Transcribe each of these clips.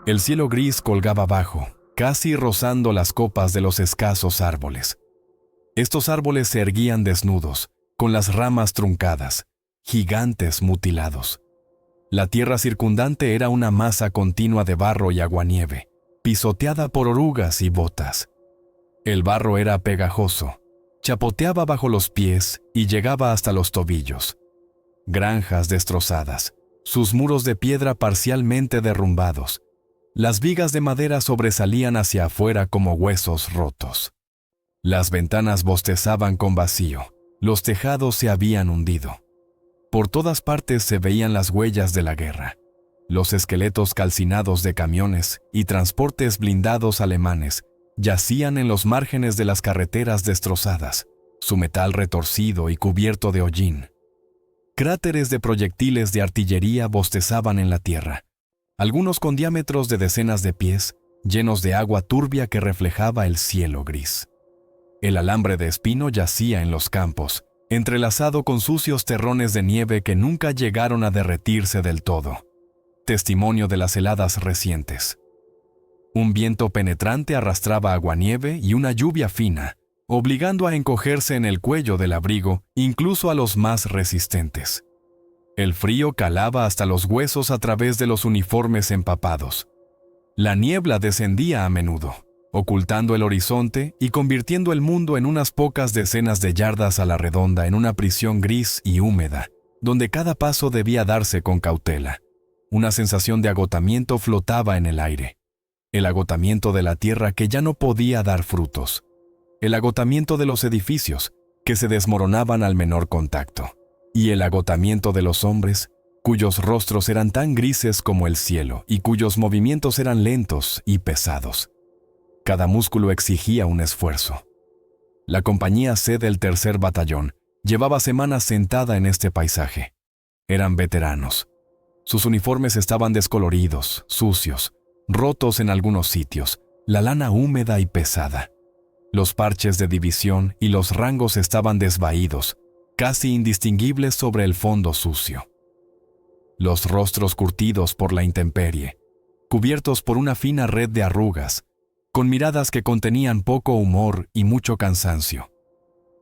El cielo gris colgaba bajo, casi rozando las copas de los escasos árboles. Estos árboles se erguían desnudos, con las ramas truncadas, gigantes mutilados. La tierra circundante era una masa continua de barro y aguanieve, pisoteada por orugas y botas. El barro era pegajoso, chapoteaba bajo los pies y llegaba hasta los tobillos. Granjas destrozadas, sus muros de piedra parcialmente derrumbados. Las vigas de madera sobresalían hacia afuera como huesos rotos. Las ventanas bostezaban con vacío, los tejados se habían hundido. Por todas partes se veían las huellas de la guerra, los esqueletos calcinados de camiones y transportes blindados alemanes yacían en los márgenes de las carreteras destrozadas, su metal retorcido y cubierto de hollín. Cráteres de proyectiles de artillería bostezaban en la tierra, algunos con diámetros de decenas de pies, llenos de agua turbia que reflejaba el cielo gris. El alambre de espino yacía en los campos, entrelazado con sucios terrones de nieve que nunca llegaron a derretirse del todo, testimonio de las heladas recientes. Un viento penetrante arrastraba aguanieve y una lluvia fina, obligando a encogerse en el cuello del abrigo, incluso a los más resistentes. El frío calaba hasta los huesos a través de los uniformes empapados. La niebla descendía a menudo, ocultando el horizonte y convirtiendo el mundo en unas pocas decenas de yardas a la redonda en una prisión gris y húmeda, donde cada paso debía darse con cautela. Una sensación de agotamiento flotaba en el aire. El agotamiento de la tierra que ya no podía dar frutos. El agotamiento de los edificios, que se desmoronaban al menor contacto. Y el agotamiento de los hombres, cuyos rostros eran tan grises como el cielo y cuyos movimientos eran lentos y pesados. Cada músculo exigía un esfuerzo. La compañía C del 3er Batallón llevaba semanas sentada en este paisaje. Eran veteranos. Sus uniformes estaban descoloridos, sucios, rotos en algunos sitios, la lana húmeda y pesada. Los parches de división y los rangos estaban desvaídos, casi indistinguibles sobre el fondo sucio. Los rostros curtidos por la intemperie, cubiertos por una fina red de arrugas, con miradas que contenían poco humor y mucho cansancio.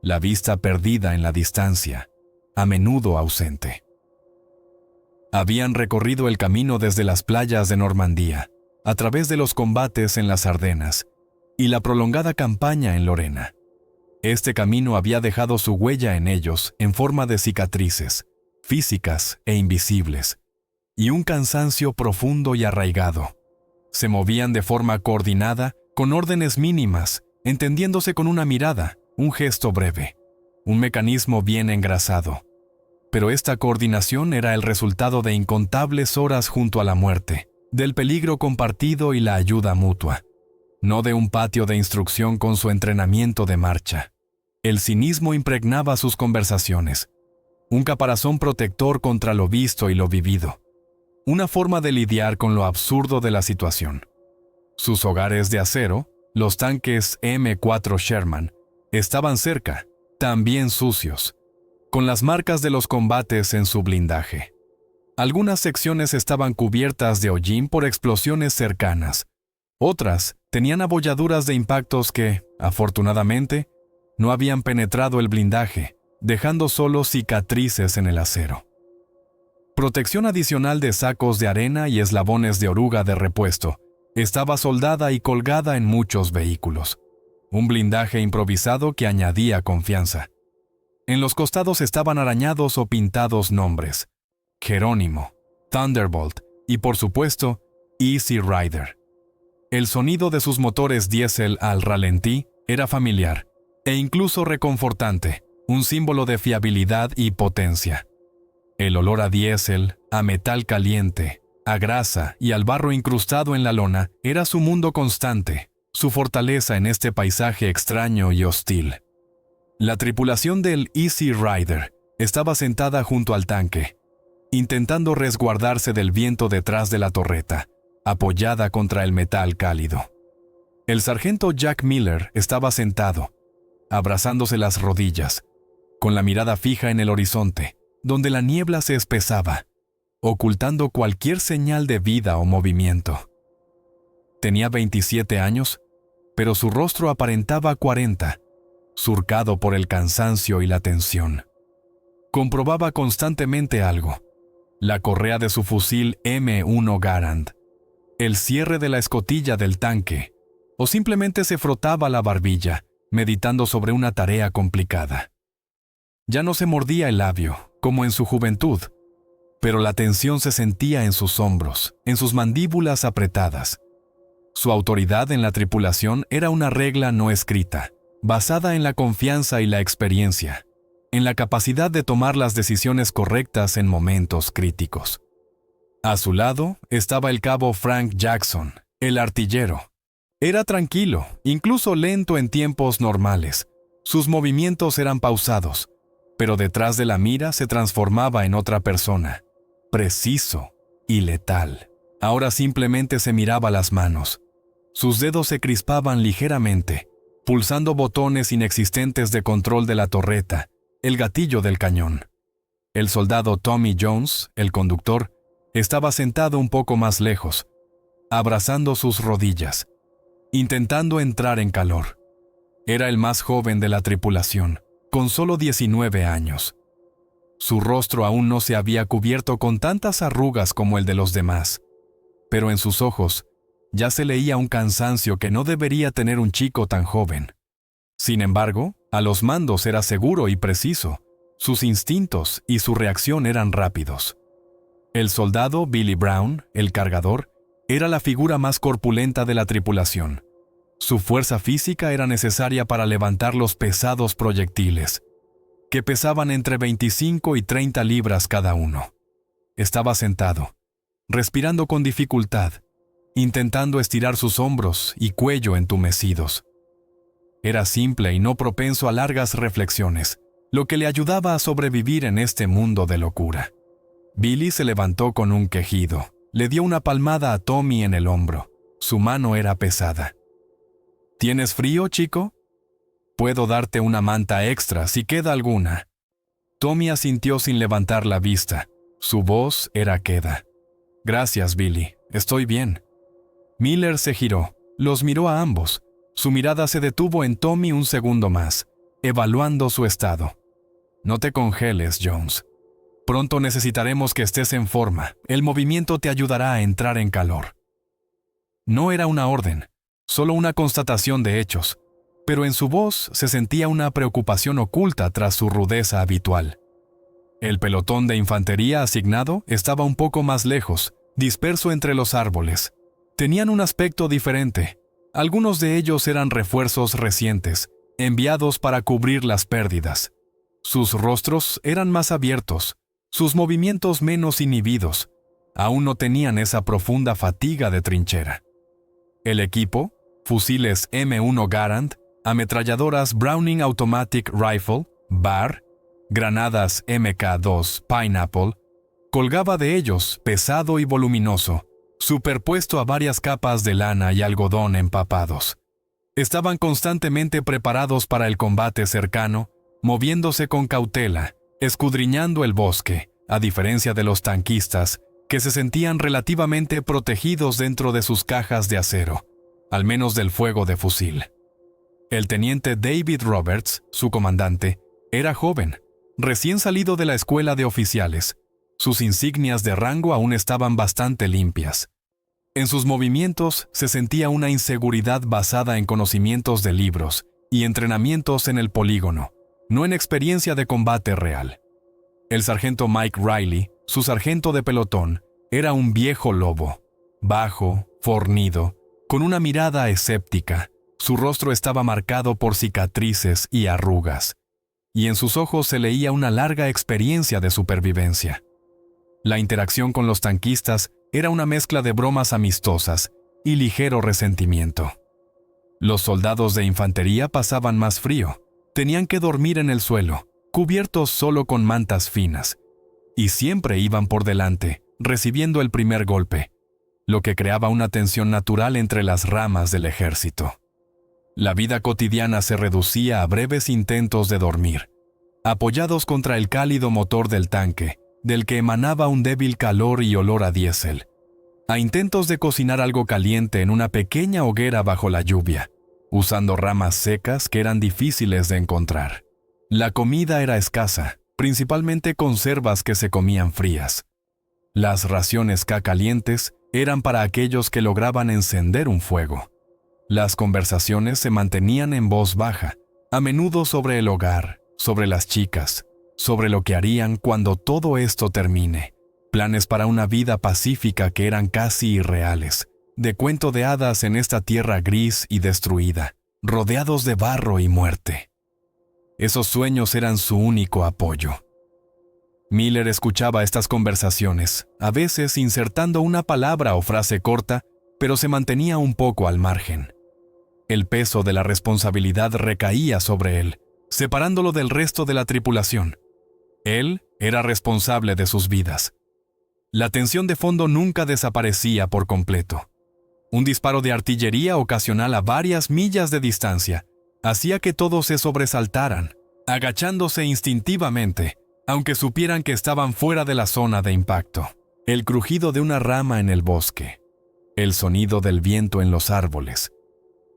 La vista perdida en la distancia, a menudo ausente. Habían recorrido el camino desde las playas de Normandía, a través de los combates en las Ardenas y la prolongada campaña en Lorena. Este camino había dejado su huella en ellos en forma de cicatrices, físicas e invisibles, y un cansancio profundo y arraigado. Se movían de forma coordinada, con órdenes mínimas, entendiéndose con una mirada, un gesto breve, un mecanismo bien engrasado. Pero esta coordinación era el resultado de incontables horas junto a la muerte, del peligro compartido y la ayuda mutua, no de un patio de instrucción con su entrenamiento de marcha. El cinismo impregnaba sus conversaciones, un caparazón protector contra lo visto y lo vivido, una forma de lidiar con lo absurdo de la situación. Sus hogares de acero, los tanques M4 Sherman, estaban cerca, también sucios, con las marcas de los combates en su blindaje. Algunas secciones estaban cubiertas de hollín por explosiones cercanas. Otras tenían abolladuras de impactos que, afortunadamente, no habían penetrado el blindaje, dejando solo cicatrices en el acero. Protección adicional de sacos de arena y eslabones de oruga de repuesto estaba soldada y colgada en muchos vehículos. Un blindaje improvisado que añadía confianza. En los costados estaban arañados o pintados nombres: Jerónimo, Thunderbolt y, por supuesto, Easy Rider. El sonido de sus motores diésel al ralentí era familiar e incluso reconfortante, un símbolo de fiabilidad y potencia. El olor a diésel, a metal caliente, a grasa y al barro incrustado en la lona era su mundo constante, su fortaleza en este paisaje extraño y hostil. La tripulación del Easy Rider estaba sentada junto al tanque, intentando resguardarse del viento detrás de la torreta, apoyada contra el metal cálido. El sargento Jack Miller estaba sentado, abrazándose las rodillas, con la mirada fija en el horizonte, donde la niebla se espesaba, ocultando cualquier señal de vida o movimiento. Tenía 27 años, pero su rostro aparentaba 40, surcado por el cansancio y la tensión. Comprobaba constantemente algo: la correa de su fusil M1 Garand, el cierre de la escotilla del tanque, o simplemente se frotaba la barbilla, meditando sobre una tarea complicada. Ya no se mordía el labio, como en su juventud, pero la tensión se sentía en sus hombros, en sus mandíbulas apretadas. Su autoridad en la tripulación era una regla no escrita, basada en la confianza y la experiencia, en la capacidad de tomar las decisiones correctas en momentos críticos. A su lado estaba el cabo Frank Jackson, el artillero. Era tranquilo, incluso lento en tiempos normales. Sus movimientos eran pausados, pero detrás de la mira se transformaba en otra persona, preciso y letal. Ahora simplemente se miraba las manos. Sus dedos se crispaban ligeramente, pulsando botones inexistentes de control de la torreta, el gatillo del cañón. El soldado Tommy Jones, el conductor, estaba sentado un poco más lejos, abrazando sus rodillas, intentando entrar en calor. Era el más joven de la tripulación, con solo 19 años. Su rostro aún no se había cubierto con tantas arrugas como el de los demás, pero en sus ojos ya se leía un cansancio que no debería tener un chico tan joven. Sin embargo, a los mandos era seguro y preciso. Sus instintos y su reacción eran rápidos. El soldado Billy Brown, el cargador, era la figura más corpulenta de la tripulación. Su fuerza física era necesaria para levantar los pesados proyectiles, que pesaban entre 25 y 30 libras cada uno. Estaba sentado, respirando con dificultad, intentando estirar sus hombros y cuello entumecidos. Era simple y no propenso a largas reflexiones, lo que le ayudaba a sobrevivir en este mundo de locura. Billy se levantó con un quejido. Le dio una palmada a Tommy en el hombro. Su mano era pesada. ¿Tienes frío, chico? Puedo darte una manta extra si queda alguna. Tommy asintió sin levantar la vista. Su voz era queda. Gracias, Billy. Estoy bien. Miller se giró. Los miró a ambos. Su mirada se detuvo en Tommy un segundo más, evaluando su estado. No te congeles, Jones. Pronto necesitaremos que estés en forma. El movimiento te ayudará a entrar en calor. No era una orden, solo una constatación de hechos, pero en su voz se sentía una preocupación oculta tras su rudeza habitual. El pelotón de infantería asignado estaba un poco más lejos, disperso entre los árboles. Tenían un aspecto diferente. Algunos de ellos eran refuerzos recientes, enviados para cubrir las pérdidas. Sus rostros eran más abiertos, sus movimientos menos inhibidos. Aún no tenían esa profunda fatiga de trinchera. El equipo, fusiles M1 Garand, ametralladoras Browning Automatic Rifle, BAR, granadas MK2 Pineapple, colgaba de ellos, pesado y voluminoso, superpuesto a varias capas de lana y algodón empapados. Estaban constantemente preparados para el combate cercano, moviéndose con cautela, escudriñando el bosque, a diferencia de los tanquistas, que se sentían relativamente protegidos dentro de sus cajas de acero, al menos del fuego de fusil. El teniente David Roberts, su comandante, era joven, recién salido de la escuela de oficiales. Sus insignias de rango aún estaban bastante limpias. En sus movimientos se sentía una inseguridad basada en conocimientos de libros y entrenamientos en el polígono, no en experiencia de combate real. El sargento Mike Riley, su sargento de pelotón, era un viejo lobo, bajo, fornido, con una mirada escéptica. Su rostro estaba marcado por cicatrices y arrugas, y en sus ojos se leía una larga experiencia de supervivencia. La interacción con los tanquistas era una mezcla de bromas amistosas y ligero resentimiento. Los soldados de infantería pasaban más frío, tenían que dormir en el suelo, cubiertos solo con mantas finas, y siempre iban por delante, recibiendo el primer golpe, lo que creaba una tensión natural entre las ramas del ejército. La vida cotidiana se reducía a breves intentos de dormir, apoyados contra el cálido motor del tanque, del que emanaba un débil calor y olor a diésel. a intentos de cocinar algo caliente en una pequeña hoguera bajo la lluvia, usando ramas secas que eran difíciles de encontrar. La comida era escasa, principalmente conservas que se comían frías. Las raciones calientes eran para aquellos que lograban encender un fuego. Las conversaciones se mantenían en voz baja, a menudo sobre el hogar, sobre las chicas, sobre lo que harían cuando todo esto termine. Planes para una vida pacífica que eran casi irreales, de cuento de hadas en esta tierra gris y destruida, rodeados de barro y muerte. Esos sueños eran su único apoyo. Miller escuchaba estas conversaciones, a veces insertando una palabra o frase corta, pero se mantenía un poco al margen. El peso de la responsabilidad recaía sobre él, separándolo del resto de la tripulación. Él era responsable de sus vidas. La tensión de fondo nunca desaparecía por completo. Un disparo de artillería ocasional a varias millas de distancia hacía que todos se sobresaltaran, agachándose instintivamente, aunque supieran que estaban fuera de la zona de impacto. El crujido de una rama en el bosque, el sonido del viento en los árboles.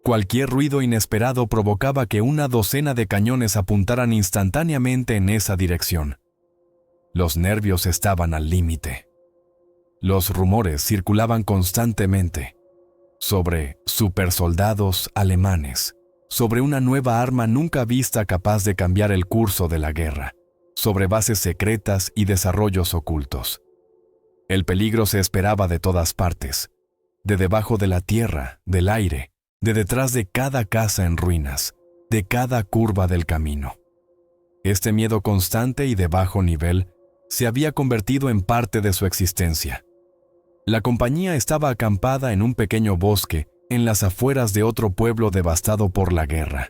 Cualquier ruido inesperado provocaba que una docena de cañones apuntaran instantáneamente en esa dirección. Los nervios estaban al límite. Los rumores circulaban constantemente sobre supersoldados alemanes, sobre una nueva arma nunca vista capaz de cambiar el curso de la guerra, sobre bases secretas y desarrollos ocultos. El peligro se esperaba de todas partes, de debajo de la tierra, del aire, de detrás de cada casa en ruinas, de cada curva del camino. Este miedo constante y de bajo nivel se había convertido en parte de su existencia. La compañía estaba acampada en un pequeño bosque en las afueras de otro pueblo devastado por la guerra,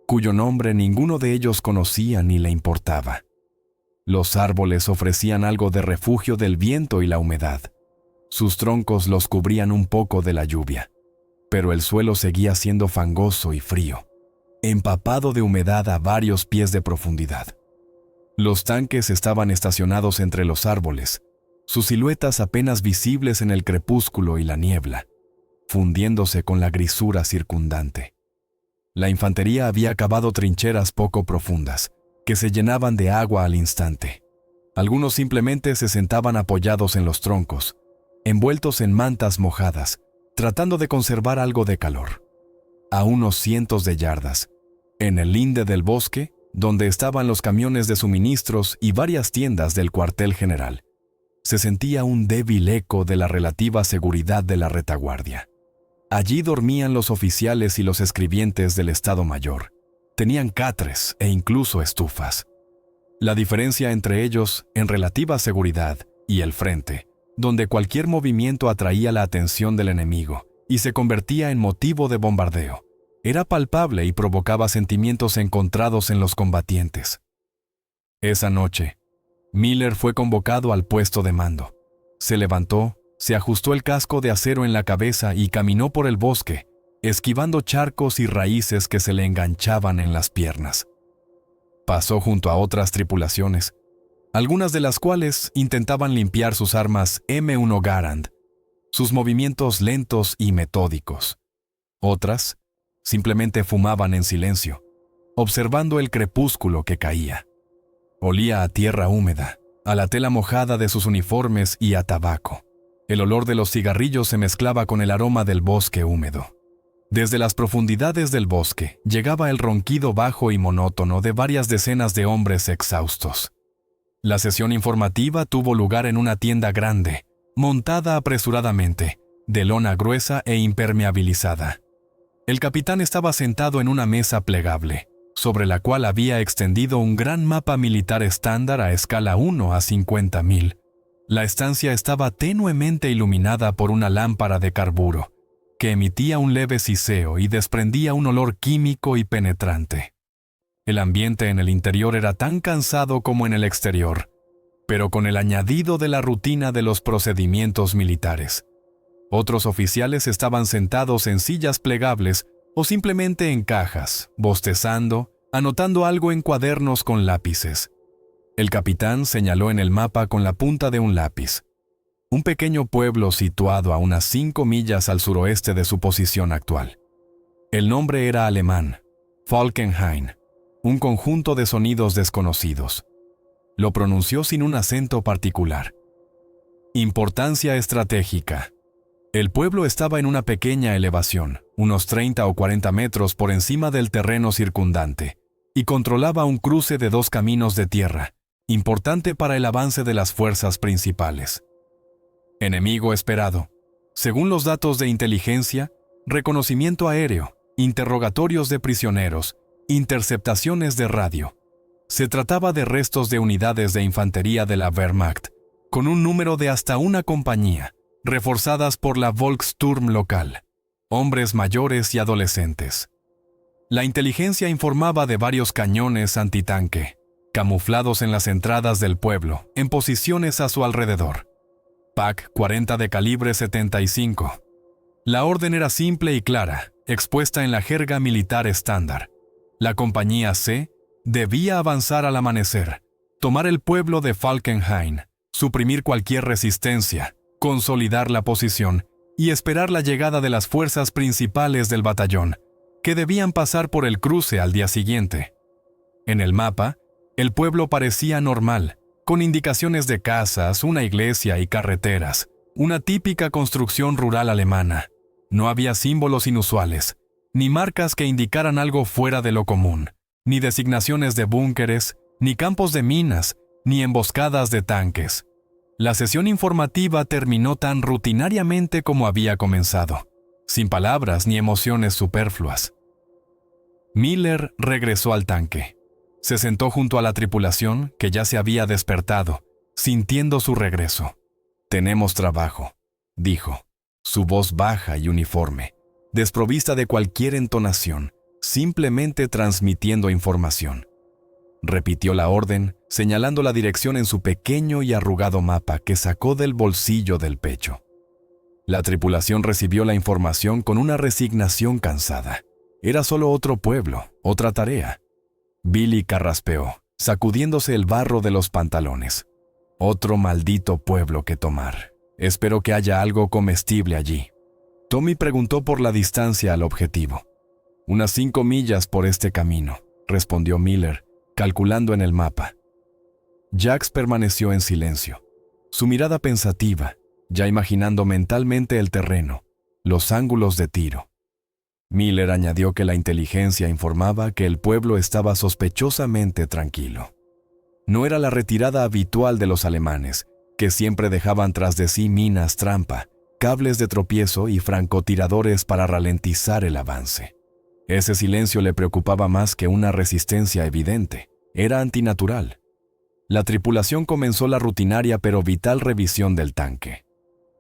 cuyo nombre ninguno de ellos conocía ni le importaba. Los árboles ofrecían algo de refugio del viento y la humedad. Sus troncos los cubrían un poco de la lluvia, pero el suelo seguía siendo fangoso y frío, empapado de humedad a varios pies de profundidad. Los tanques estaban estacionados entre los árboles, sus siluetas apenas visibles en el crepúsculo y la niebla, fundiéndose con la grisura circundante. La infantería había cavado trincheras poco profundas, que se llenaban de agua al instante. Algunos simplemente se sentaban apoyados en los troncos, envueltos en mantas mojadas, tratando de conservar algo de calor. A unos cientos de yardas, en el linde del bosque, donde estaban los camiones de suministros y varias tiendas del cuartel general, se sentía un débil eco de la relativa seguridad de la retaguardia. Allí dormían los oficiales y los escribientes del Estado Mayor. Tenían catres e incluso estufas. La diferencia entre ellos, en relativa seguridad, y el frente, donde cualquier movimiento atraía la atención del enemigo y se convertía en motivo de bombardeo, era palpable y provocaba sentimientos encontrados en los combatientes. Esa noche, Miller fue convocado al puesto de mando. Se levantó, se ajustó el casco de acero en la cabeza y caminó por el bosque, esquivando charcos y raíces que se le enganchaban en las piernas. Pasó junto a otras tripulaciones, algunas de las cuales intentaban limpiar sus armas M1 Garand, sus movimientos lentos y metódicos. Otras simplemente fumaban en silencio, observando el crepúsculo que caía. Olía a tierra húmeda, a la tela mojada de sus uniformes y a tabaco. El olor de los cigarrillos se mezclaba con el aroma del bosque húmedo. Desde las profundidades del bosque llegaba el ronquido bajo y monótono de varias decenas de hombres exhaustos. La sesión informativa tuvo lugar en una tienda grande, montada apresuradamente, de lona gruesa e impermeabilizada. El capitán estaba sentado en una mesa plegable, sobre la cual había extendido un gran mapa militar estándar a escala 1 a 50.000. La estancia estaba tenuemente iluminada por una lámpara de carburo, que emitía un leve siseo y desprendía un olor químico y penetrante. El ambiente en el interior era tan cansado como en el exterior, pero con el añadido de la rutina de los procedimientos militares. Otros oficiales estaban sentados en sillas plegables o simplemente en cajas, bostezando, anotando algo en cuadernos con lápices. El capitán señaló en el mapa con la punta de un lápiz. un pequeño pueblo situado a unas 5 millas al suroeste de su posición actual. El nombre era alemán, Falkenhayn, un conjunto de sonidos desconocidos. Lo pronunció sin un acento particular. Importancia estratégica. El pueblo estaba en una pequeña elevación, unos 30 o 40 metros por encima del terreno circundante, y controlaba un cruce de 2 caminos de tierra, importante para el avance de las fuerzas principales. Enemigo esperado. Según los datos de inteligencia, reconocimiento aéreo, interrogatorios de prisioneros, interceptaciones de radio. Se trataba de restos de unidades de infantería de la Wehrmacht, con un número de hasta una compañía, reforzadas por la Volkssturm local, hombres mayores y adolescentes. La inteligencia informaba de varios cañones antitanque, camuflados en las entradas del pueblo, en posiciones a su alrededor. PaK-40 de calibre 75. La orden era simple y clara, expuesta en la jerga militar estándar. La compañía C debía avanzar al amanecer, tomar el pueblo de Falkenhayn, suprimir cualquier resistencia, consolidar la posición y esperar la llegada de las fuerzas principales del batallón, que debían pasar por el cruce al día siguiente. En el mapa, el pueblo parecía normal, con indicaciones de casas, una iglesia y carreteras, una típica construcción rural alemana. No había símbolos inusuales, ni marcas que indicaran algo fuera de lo común, ni designaciones de búnkeres, ni campos de minas, ni emboscadas de tanques. La sesión informativa terminó tan rutinariamente como había comenzado, sin palabras ni emociones superfluas. Miller regresó al tanque. Se sentó junto a la tripulación, que ya se había despertado, sintiendo su regreso. «Tenemos trabajo», dijo, su voz baja y uniforme, desprovista de cualquier entonación, simplemente transmitiendo información. Repitió la orden, señalando la dirección en su pequeño y arrugado mapa que sacó del bolsillo del pecho. La tripulación recibió la información con una resignación cansada. Era solo otro pueblo, otra tarea. Billy carraspeó, sacudiéndose el barro de los pantalones. Otro maldito pueblo que tomar. Espero que haya algo comestible allí. Tommy preguntó por la distancia al objetivo. «Unas 5 millas por este camino», respondió Miller, calculando en el mapa. Jax permaneció en silencio, su mirada pensativa, ya imaginando mentalmente el terreno, los ángulos de tiro. Miller añadió que la inteligencia informaba que el pueblo estaba sospechosamente tranquilo. No era la retirada habitual de los alemanes, que siempre dejaban tras de sí minas trampa, cables de tropiezo y francotiradores para ralentizar el avance. Ese silencio le preocupaba más que una resistencia evidente. Era antinatural. La tripulación comenzó la rutinaria pero vital revisión del tanque.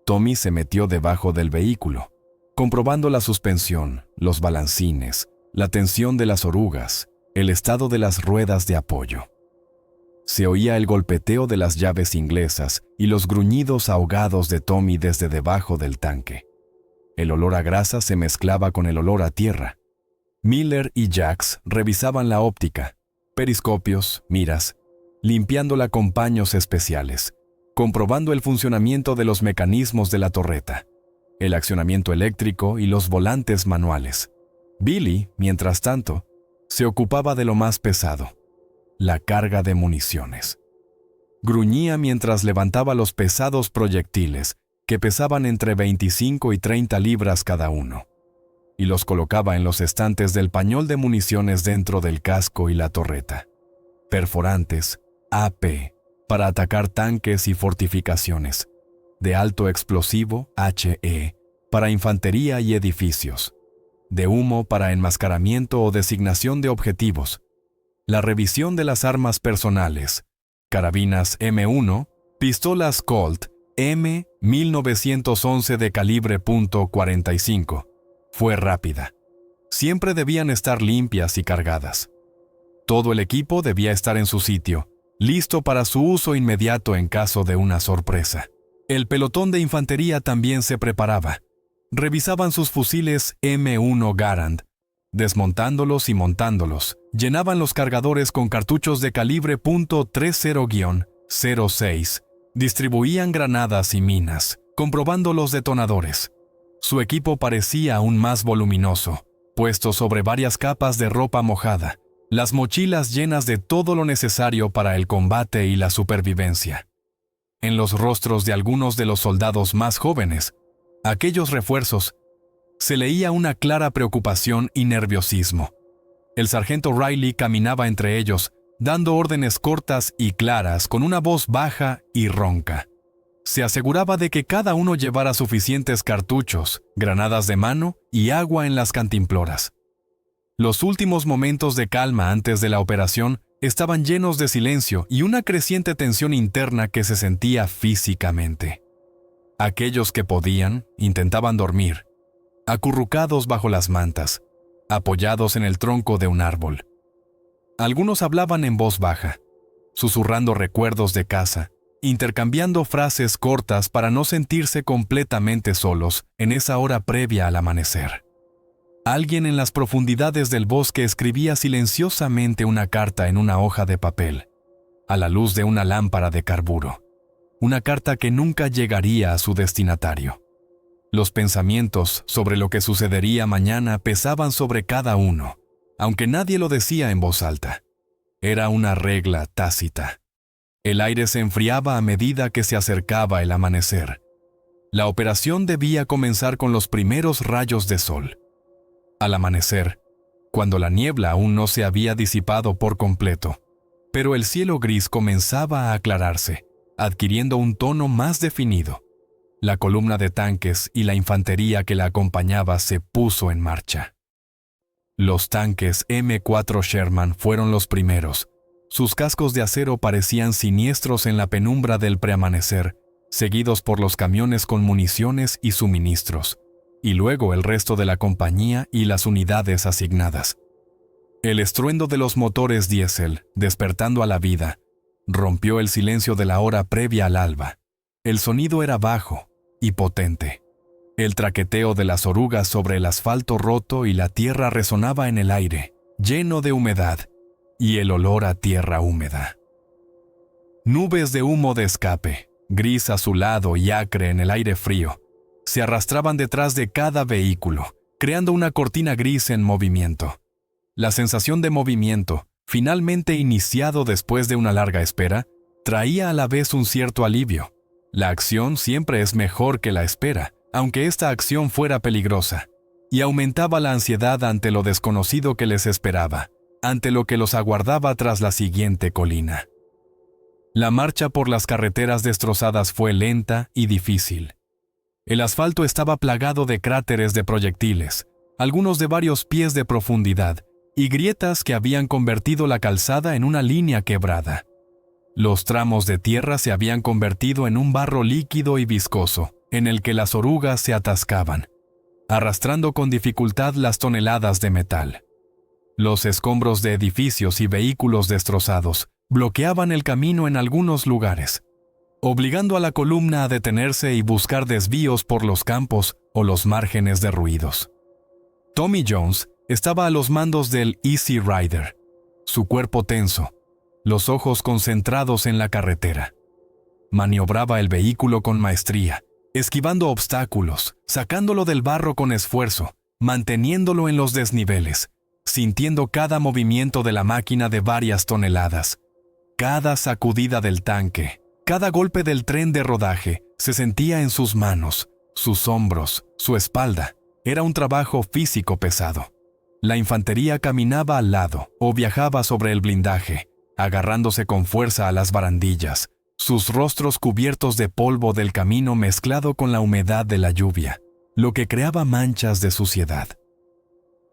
Tommy se metió debajo del vehículo, comprobando la suspensión, los balancines, la tensión de las orugas, el estado de las ruedas de apoyo. Se oía el golpeteo de las llaves inglesas y los gruñidos ahogados de Tommy desde debajo del tanque. El olor a grasa se mezclaba con el olor a tierra. Miller y Jax revisaban la óptica, periscopios, miras, limpiándola con paños especiales, comprobando el funcionamiento de los mecanismos de la torreta, el accionamiento eléctrico y los volantes manuales. Billy, mientras tanto, se ocupaba de lo más pesado, la carga de municiones. Gruñía mientras levantaba los pesados proyectiles, que pesaban entre 25 y 30 libras cada uno, y los colocaba en los estantes del pañol de municiones dentro del casco y la torreta. Perforantes, AP, para atacar tanques y fortificaciones. De alto explosivo, HE, para infantería y edificios. De humo para enmascaramiento o designación de objetivos. La revisión de las armas personales. Carabinas M1, pistolas Colt M1911 de calibre .45. Fue rápida. Siempre debían estar limpias y cargadas. Todo el equipo debía estar en su sitio, listo para su uso inmediato en caso de una sorpresa. El pelotón de infantería también se preparaba. Revisaban sus fusiles M1 Garand, desmontándolos y montándolos. Llenaban los cargadores con cartuchos de calibre .30-06 Distribuían granadas y minas, comprobando los detonadores. Su equipo parecía aún más voluminoso, puesto sobre varias capas de ropa mojada, las mochilas llenas de todo lo necesario para el combate y la supervivencia. En los rostros de algunos de los soldados más jóvenes, aquellos refuerzos, se leía una clara preocupación y nerviosismo. El sargento Riley caminaba entre ellos, dando órdenes cortas y claras con una voz baja y ronca. Se aseguraba de que cada uno llevara suficientes cartuchos, granadas de mano y agua en las cantimploras. Los últimos momentos de calma antes de la operación estaban llenos de silencio y una creciente tensión interna que se sentía físicamente. Aquellos que podían intentaban dormir, acurrucados bajo las mantas, apoyados en el tronco de un árbol. Algunos hablaban en voz baja, susurrando recuerdos de casa, intercambiando frases cortas para no sentirse completamente solos en esa hora previa al amanecer. Alguien en las profundidades del bosque escribía silenciosamente una carta en una hoja de papel, a la luz de una lámpara de carburo. Una carta que nunca llegaría a su destinatario. Los pensamientos sobre lo que sucedería mañana pesaban sobre cada uno, aunque nadie lo decía en voz alta. Era una regla tácita. El aire se enfriaba a medida que se acercaba el amanecer. La operación debía comenzar con los primeros rayos de sol. Al amanecer, cuando la niebla aún no se había disipado por completo, pero el cielo gris comenzaba a aclararse, adquiriendo un tono más definido. La columna de tanques y la infantería que la acompañaba se puso en marcha. Los tanques M4 Sherman fueron los primeros. Sus cascos de acero parecían siniestros en la penumbra del preamanecer, seguidos por los camiones con municiones y suministros, y luego el resto de la compañía y las unidades asignadas. El estruendo de los motores diésel, despertando a la vida, rompió el silencio de la hora previa al alba. El sonido era bajo y potente. El traqueteo de las orugas sobre el asfalto roto y la tierra resonaba en el aire, lleno de humedad, y el olor a tierra húmeda. Nubes de humo de escape, gris azulado y acre en el aire frío, se arrastraban detrás de cada vehículo, creando una cortina gris en movimiento. La sensación de movimiento, finalmente iniciado después de una larga espera, traía a la vez un cierto alivio. La acción siempre es mejor que la espera, aunque esta acción fuera peligrosa, y aumentaba la ansiedad ante lo desconocido que les esperaba, ante lo que los aguardaba tras la siguiente colina. La marcha por las carreteras destrozadas fue lenta y difícil. El asfalto estaba plagado de cráteres de proyectiles, algunos de varios pies de profundidad, y grietas que habían convertido la calzada en una línea quebrada. Los tramos de tierra se habían convertido en un barro líquido y viscoso, en el que las orugas se atascaban, arrastrando con dificultad las toneladas de metal. Los escombros de edificios y vehículos destrozados bloqueaban el camino en algunos lugares, obligando a la columna a detenerse y buscar desvíos por los campos o los márgenes de ruidos. Tommy Jones estaba a los mandos del Easy Rider, su cuerpo tenso, los ojos concentrados en la carretera. Maniobraba el vehículo con maestría, esquivando obstáculos, sacándolo del barro con esfuerzo, manteniéndolo en los desniveles, sintiendo cada movimiento de la máquina de varias toneladas. Cada sacudida del tanque, cada golpe del tren de rodaje, se sentía en sus manos, sus hombros, su espalda. Era un trabajo físico pesado. La infantería caminaba al lado o viajaba sobre el blindaje, agarrándose con fuerza a las barandillas, sus rostros cubiertos de polvo del camino mezclado con la humedad de la lluvia, lo que creaba manchas de suciedad.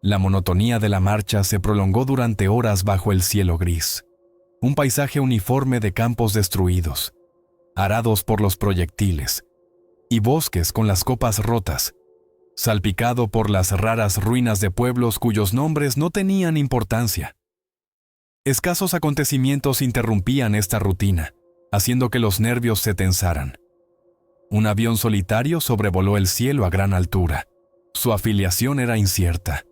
La monotonía de la marcha se prolongó durante horas bajo el cielo gris. Un paisaje uniforme de campos destruidos, arados por los proyectiles, y bosques con las copas rotas, salpicado por las raras ruinas de pueblos cuyos nombres no tenían importancia. Escasos acontecimientos interrumpían esta rutina, haciendo que los nervios se tensaran. Un avión solitario sobrevoló el cielo a gran altura. Su afiliación era incierta.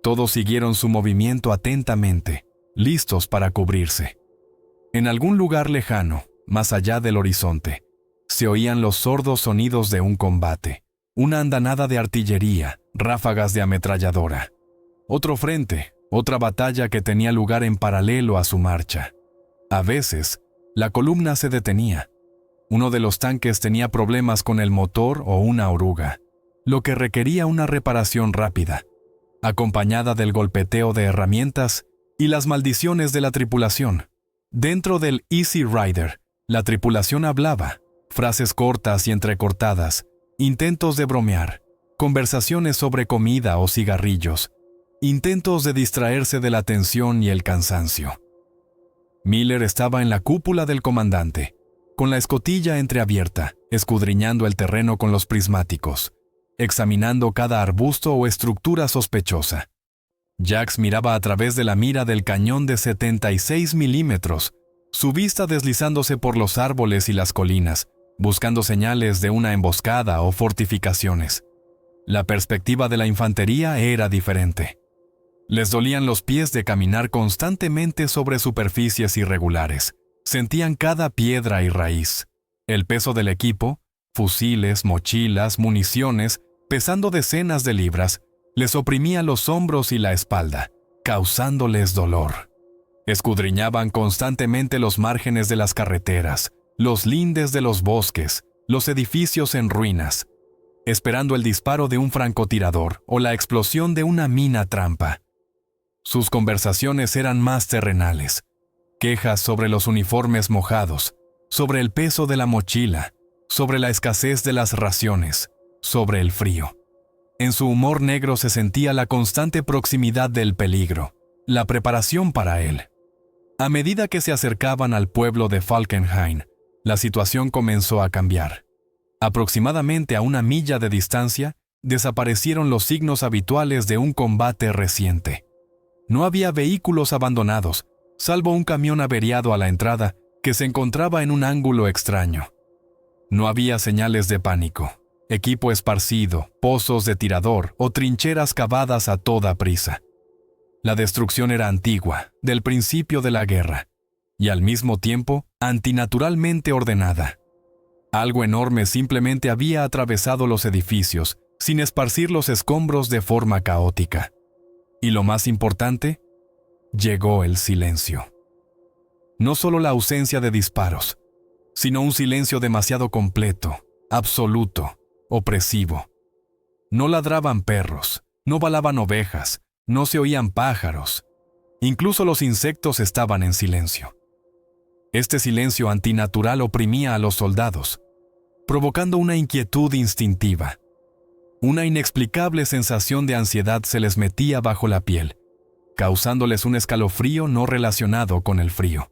Todos siguieron su movimiento atentamente, listos para cubrirse. En algún lugar lejano, más allá del horizonte, se oían los sordos sonidos de un combate, una andanada de artillería, ráfagas de ametralladora. Otro frente, otra batalla que tenía lugar en paralelo a su marcha. A veces, la columna se detenía. Uno de los tanques tenía problemas con el motor o una oruga, lo que requería una reparación rápida, acompañada del golpeteo de herramientas y las maldiciones de la tripulación. Dentro del Easy Rider, la tripulación hablaba, frases cortas y entrecortadas, intentos de bromear, conversaciones sobre comida o cigarrillos, intentos de distraerse de la tensión y el cansancio. Miller estaba en la cúpula del comandante, con la escotilla entreabierta, escudriñando el terreno con los prismáticos, examinando cada arbusto o estructura sospechosa. Jax miraba a través de la mira del cañón de 76 milímetros, su vista deslizándose por los árboles y las colinas, buscando señales de una emboscada o fortificaciones. La perspectiva de la infantería era diferente. Les dolían los pies de caminar constantemente sobre superficies irregulares. Sentían cada piedra y raíz. El peso del equipo, fusiles, mochilas, municiones, pesando decenas de libras, les oprimía los hombros y la espalda, causándoles dolor. Escudriñaban constantemente los márgenes de las carreteras, los lindes de los bosques, los edificios en ruinas, esperando el disparo de un francotirador o la explosión de una mina trampa. Sus conversaciones eran más terrenales. Quejas sobre los uniformes mojados, sobre el peso de la mochila, sobre la escasez de las raciones, sobre el frío. En su humor negro se sentía la constante proximidad del peligro, la preparación para él. A medida que se acercaban al pueblo de Falkenhayn, la situación comenzó a cambiar. Aproximadamente a 1 milla de distancia, desaparecieron los signos habituales de un combate reciente. No había vehículos abandonados, salvo un camión averiado a la entrada que se encontraba en un ángulo extraño. No había señales de pánico, equipo esparcido, pozos de tirador o trincheras cavadas a toda prisa. La destrucción era antigua, del principio de la guerra, y al mismo tiempo antinaturalmente ordenada. Algo enorme simplemente había atravesado los edificios, sin esparcir los escombros de forma caótica. Y lo más importante, llegó el silencio. No solo la ausencia de disparos, sino un silencio demasiado completo, absoluto, opresivo. No ladraban perros, no balaban ovejas, no se oían pájaros. Incluso los insectos estaban en silencio. Este silencio antinatural oprimía a los soldados, provocando una inquietud instintiva. Una inexplicable sensación de ansiedad se les metía bajo la piel, causándoles un escalofrío no relacionado con el frío.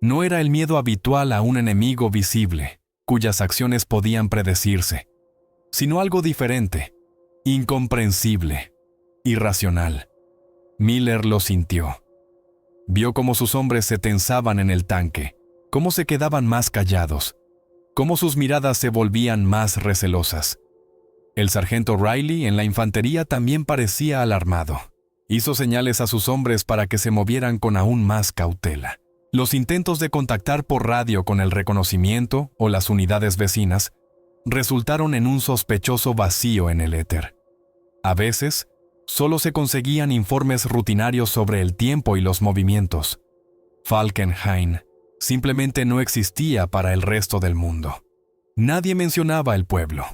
No era el miedo habitual a un enemigo visible, cuyas acciones podían predecirse, sino algo diferente, incomprensible, irracional. Miller lo sintió. Vio cómo sus hombres se tensaban en el tanque, cómo se quedaban más callados, cómo sus miradas se volvían más recelosas. El sargento Riley en la infantería también parecía alarmado. Hizo señales a sus hombres para que se movieran con aún más cautela. Los intentos de contactar por radio con el reconocimiento o las unidades vecinas resultaron en un sospechoso vacío en el éter. A veces, solo se conseguían informes rutinarios sobre el tiempo y los movimientos. Falkenhayn simplemente no existía para el resto del mundo. Nadie mencionaba el pueblo.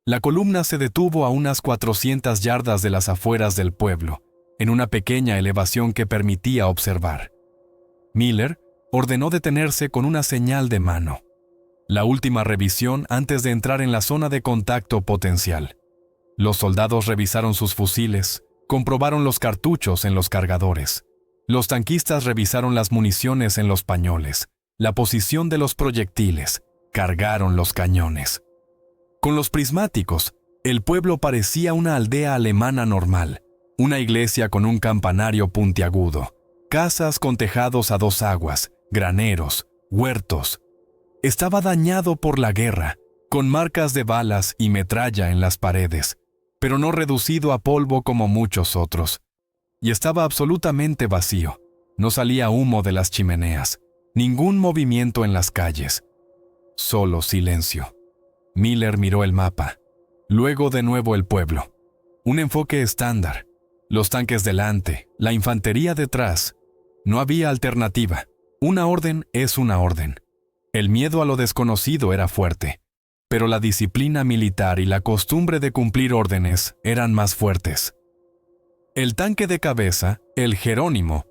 La columna se detuvo a unas 400 yardas de las afueras del pueblo, en una pequeña elevación que permitía observar. Miller ordenó detenerse con una señal de mano. La última revisión antes de entrar en la zona de contacto potencial. Los soldados revisaron sus fusiles, comprobaron los cartuchos en los cargadores. Los tanquistas revisaron las municiones en los pañoles, la posición de los proyectiles, cargaron los cañones. Con los prismáticos, el pueblo parecía una aldea alemana normal, una iglesia con un campanario puntiagudo, casas con tejados a 2 aguas, graneros, huertos. Estaba dañado por la guerra, con marcas de balas y metralla en las paredes, pero no reducido a polvo como muchos otros. Y estaba absolutamente vacío, no salía humo de las chimeneas. Ningún movimiento en las calles. Solo silencio. Miller miró el mapa. Luego de nuevo el pueblo. Un enfoque estándar. Los tanques delante, la infantería detrás. No había alternativa. Una orden es una orden. El miedo a lo desconocido era fuerte, pero la disciplina militar y la costumbre de cumplir órdenes eran más fuertes. El tanque de cabeza, el Jerónimo,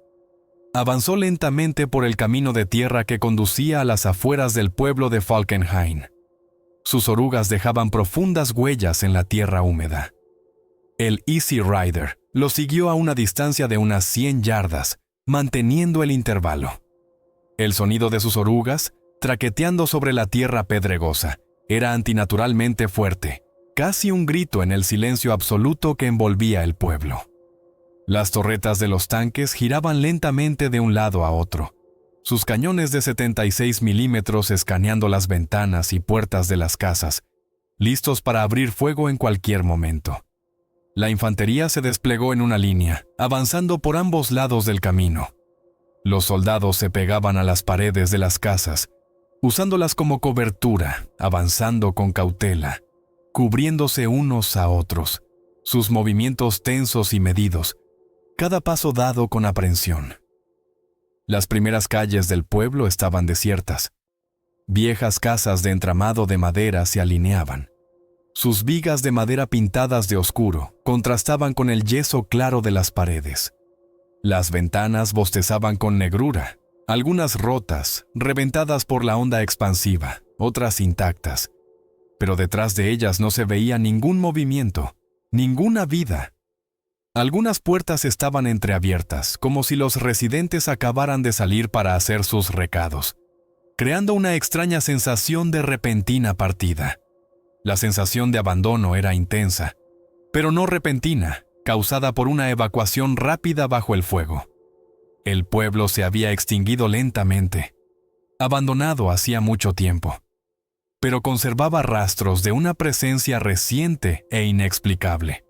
avanzó lentamente por el camino de tierra que conducía a las afueras del pueblo de Falkenhayn. Sus orugas dejaban profundas huellas en la tierra húmeda. El Easy Rider lo siguió a una distancia de unas 100 yardas, manteniendo el intervalo. El sonido de sus orugas, traqueteando sobre la tierra pedregosa, era antinaturalmente fuerte, casi un grito en el silencio absoluto que envolvía el pueblo. Las torretas de los tanques giraban lentamente de un lado a otro, sus cañones de 76 milímetros escaneando las ventanas y puertas de las casas, listos para abrir fuego en cualquier momento. La infantería se desplegó en una línea, avanzando por ambos lados del camino. Los soldados se pegaban a las paredes de las casas, usándolas como cobertura, avanzando con cautela, cubriéndose unos a otros, sus movimientos tensos y medidos, cada paso dado con aprensión. Las primeras calles del pueblo estaban desiertas. Viejas casas de entramado de madera se alineaban. Sus vigas de madera pintadas de oscuro contrastaban con el yeso claro de las paredes. Las ventanas bostezaban con negrura, algunas rotas, reventadas por la onda expansiva, otras intactas. Pero detrás de ellas no se veía ningún movimiento, ninguna vida. Algunas puertas estaban entreabiertas, como si los residentes acabaran de salir para hacer sus recados, creando una extraña sensación de repentina partida. La sensación de abandono era intensa, pero no repentina, causada por una evacuación rápida bajo el fuego. El pueblo se había extinguido lentamente, abandonado hacía mucho tiempo, pero conservaba rastros de una presencia reciente e inexplicable.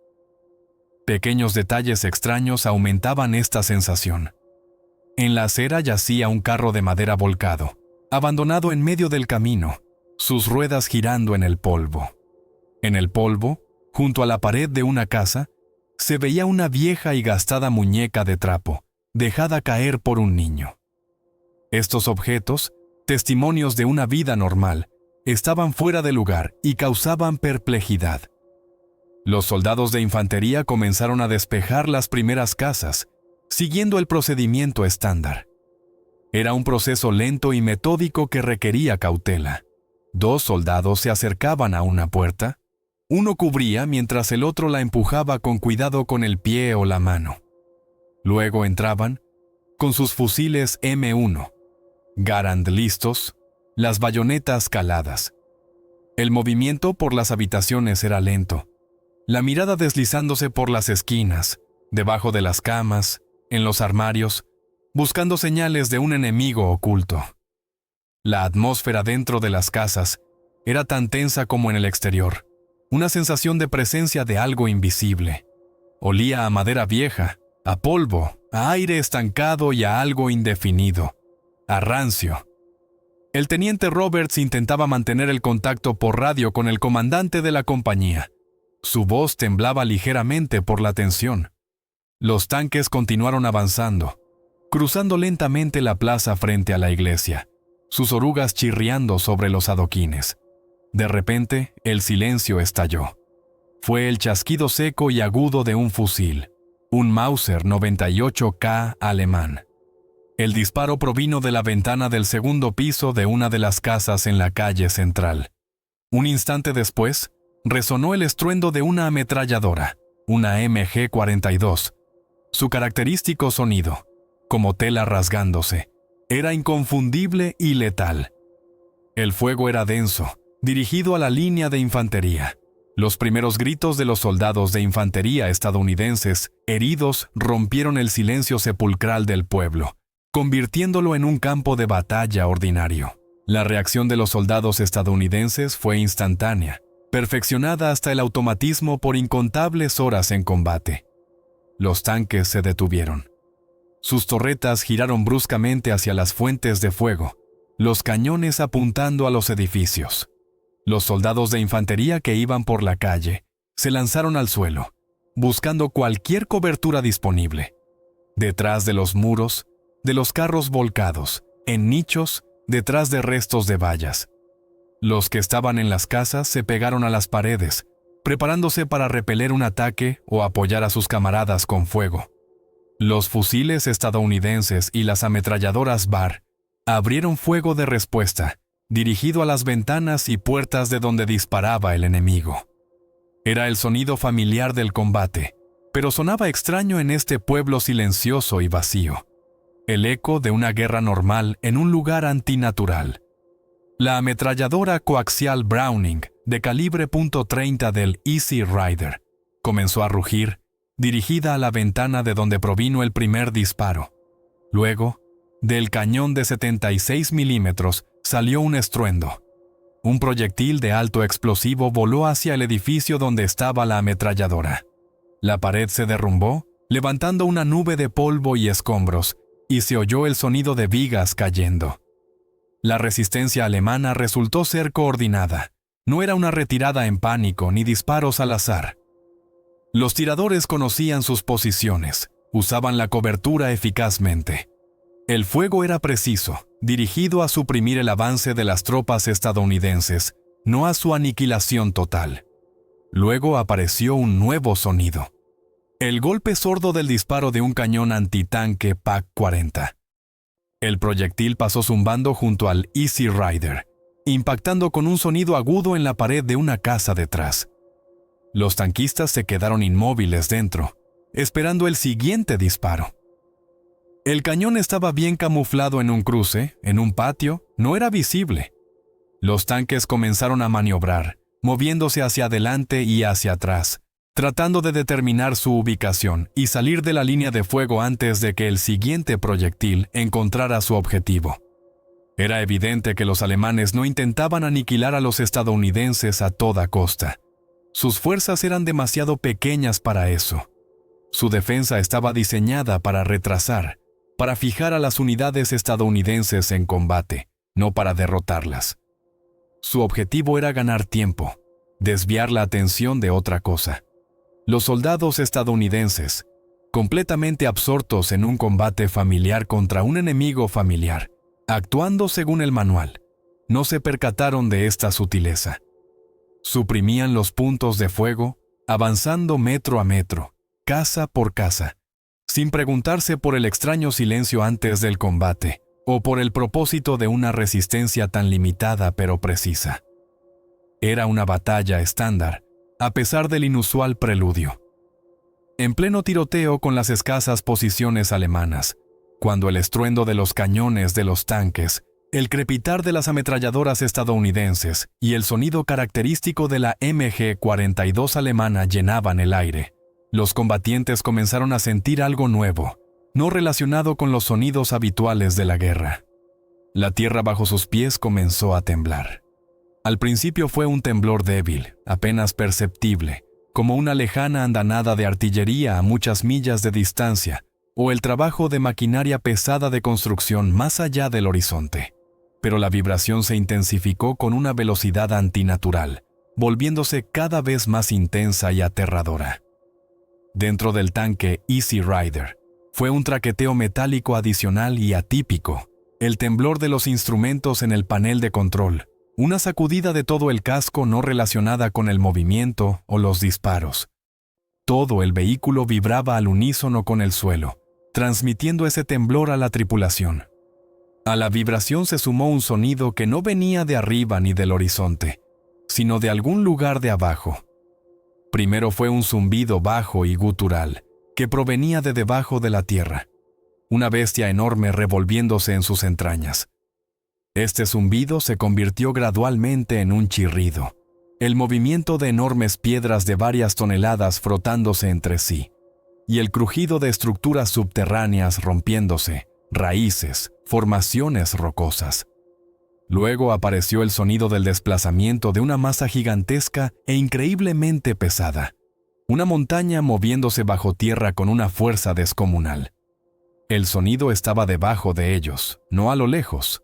Pequeños detalles extraños aumentaban esta sensación. En la acera yacía un carro de madera volcado, abandonado en medio del camino, sus ruedas girando en el polvo. En el polvo, junto a la pared de una casa, se veía una vieja y gastada muñeca de trapo, dejada caer por un niño. Estos objetos, testimonios de una vida normal, estaban fuera de lugar y causaban perplejidad. Los soldados de infantería comenzaron a despejar las primeras casas, siguiendo el procedimiento estándar. Era un proceso lento y metódico que requería cautela. 2 soldados se acercaban a una puerta. Uno cubría mientras el otro la empujaba con cuidado con el pie o la mano. Luego entraban, con sus fusiles M1, Garand listos, las bayonetas caladas. El movimiento por las habitaciones era lento, la mirada deslizándose por las esquinas, debajo de las camas, en los armarios, buscando señales de un enemigo oculto. La atmósfera dentro de las casas era tan tensa como en el exterior, una sensación de presencia de algo invisible. Olía a madera vieja, a polvo, a aire estancado y a algo indefinido, a rancio. El teniente Roberts intentaba mantener el contacto por radio con el comandante de la compañía. Su voz temblaba ligeramente por la tensión. Los tanques continuaron avanzando, cruzando lentamente la plaza frente a la iglesia, sus orugas chirriando sobre los adoquines. De repente, el silencio estalló. Fue el chasquido seco y agudo de un fusil, un Mauser 98K alemán. El disparo provino de la ventana del segundo piso de una de las casas en la calle central. Un instante después, resonó el estruendo de una ametralladora, una MG-42. Su característico sonido, como tela rasgándose, era inconfundible y letal. El fuego era denso, dirigido a la línea de infantería. Los primeros gritos de los soldados de infantería estadounidenses, heridos, rompieron el silencio sepulcral del pueblo, convirtiéndolo en un campo de batalla ordinario. La reacción de los soldados estadounidenses fue instantánea, perfeccionada hasta el automatismo por incontables horas en combate. Los tanques se detuvieron. Sus torretas giraron bruscamente hacia las fuentes de fuego, los cañones apuntando a los edificios. Los soldados de infantería que iban por la calle se lanzaron al suelo, buscando cualquier cobertura disponible. Detrás de los muros, de los carros volcados, en nichos, detrás de restos de vallas. Los que estaban en las casas se pegaron a las paredes, preparándose para repeler un ataque o apoyar a sus camaradas con fuego. Los fusiles estadounidenses y las ametralladoras BAR abrieron fuego de respuesta, dirigido a las ventanas y puertas de donde disparaba el enemigo. Era el sonido familiar del combate, pero sonaba extraño en este pueblo silencioso y vacío. El eco de una guerra normal en un lugar antinatural. La ametralladora coaxial Browning de calibre .30 del Easy Rider comenzó a rugir, dirigida a la ventana de donde provino el primer disparo. Luego, del cañón de 76 milímetros salió un estruendo. Un proyectil de alto explosivo voló hacia el edificio donde estaba la ametralladora. La pared se derrumbó, levantando una nube de polvo y escombros, y se oyó el sonido de vigas cayendo. La resistencia alemana resultó ser coordinada. No era una retirada en pánico ni disparos al azar. Los tiradores conocían sus posiciones, usaban la cobertura eficazmente. El fuego era preciso, dirigido a suprimir el avance de las tropas estadounidenses, no a su aniquilación total. Luego apareció un nuevo sonido. El golpe sordo del disparo de un cañón antitanque PaC-40. El proyectil pasó zumbando junto al Easy Rider, impactando con un sonido agudo en la pared de una casa detrás. Los tanquistas se quedaron inmóviles dentro, esperando el siguiente disparo. El cañón estaba bien camuflado en un cruce, en un patio, no era visible. Los tanques comenzaron a maniobrar, moviéndose hacia adelante y hacia atrás, tratando de determinar su ubicación y salir de la línea de fuego antes de que el siguiente proyectil encontrara su objetivo. Era evidente que los alemanes no intentaban aniquilar a los estadounidenses a toda costa. Sus fuerzas eran demasiado pequeñas para eso. Su defensa estaba diseñada para retrasar, para fijar a las unidades estadounidenses en combate, no para derrotarlas. Su objetivo era ganar tiempo, desviar la atención de otra cosa. Los soldados estadounidenses, completamente absortos en un combate familiar contra un enemigo familiar, actuando según el manual, no se percataron de esta sutileza. Suprimían los puntos de fuego, avanzando metro a metro, casa por casa, sin preguntarse por el extraño silencio antes del combate o por el propósito de una resistencia tan limitada pero precisa. Era una batalla estándar, a pesar del inusual preludio. En pleno tiroteo con las escasas posiciones alemanas, cuando el estruendo de los cañones de los tanques, el crepitar de las ametralladoras estadounidenses y el sonido característico de la MG-42 alemana llenaban el aire, los combatientes comenzaron a sentir algo nuevo, no relacionado con los sonidos habituales de la guerra. La tierra bajo sus pies comenzó a temblar. Al principio fue un temblor débil, apenas perceptible, como una lejana andanada de artillería a muchas millas de distancia, o el trabajo de maquinaria pesada de construcción más allá del horizonte. Pero la vibración se intensificó con una velocidad antinatural, volviéndose cada vez más intensa y aterradora. Dentro del tanque Easy Rider, fue un traqueteo metálico adicional y atípico, el temblor de los instrumentos en el panel de control, una sacudida de todo el casco no relacionada con el movimiento o los disparos. Todo el vehículo vibraba al unísono con el suelo, transmitiendo ese temblor a la tripulación. A la vibración se sumó un sonido que no venía de arriba ni del horizonte, sino de algún lugar de abajo. Primero fue un zumbido bajo y gutural, que provenía de debajo de la tierra, una bestia enorme revolviéndose en sus entrañas. Este zumbido se convirtió gradualmente en un chirrido, el movimiento de enormes piedras de varias toneladas frotándose entre sí, y el crujido de estructuras subterráneas rompiéndose, raíces, formaciones rocosas. Luego apareció el sonido del desplazamiento de una masa gigantesca e increíblemente pesada, una montaña moviéndose bajo tierra con una fuerza descomunal. El sonido estaba debajo de ellos, no a lo lejos.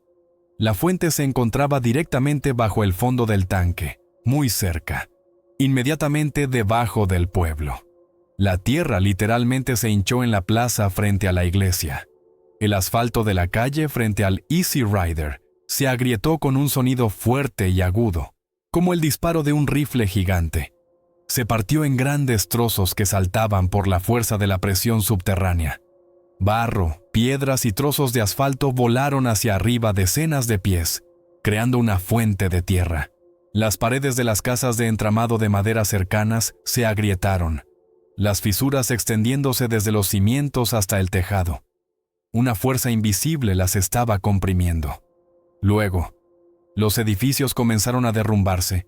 La fuente se encontraba directamente bajo el fondo del tanque, muy cerca, inmediatamente debajo del pueblo. La tierra literalmente se hinchó en la plaza frente a la iglesia. El asfalto de la calle frente al Easy Rider se agrietó con un sonido fuerte y agudo, como el disparo de un rifle gigante. Se partió en grandes trozos que saltaban por la fuerza de la presión subterránea. Barro, piedras y trozos de asfalto volaron hacia arriba decenas de pies, creando una fuente de tierra. Las paredes de las casas de entramado de madera cercanas se agrietaron, las fisuras extendiéndose desde los cimientos hasta el tejado. Una fuerza invisible las estaba comprimiendo. Luego, los edificios comenzaron a derrumbarse,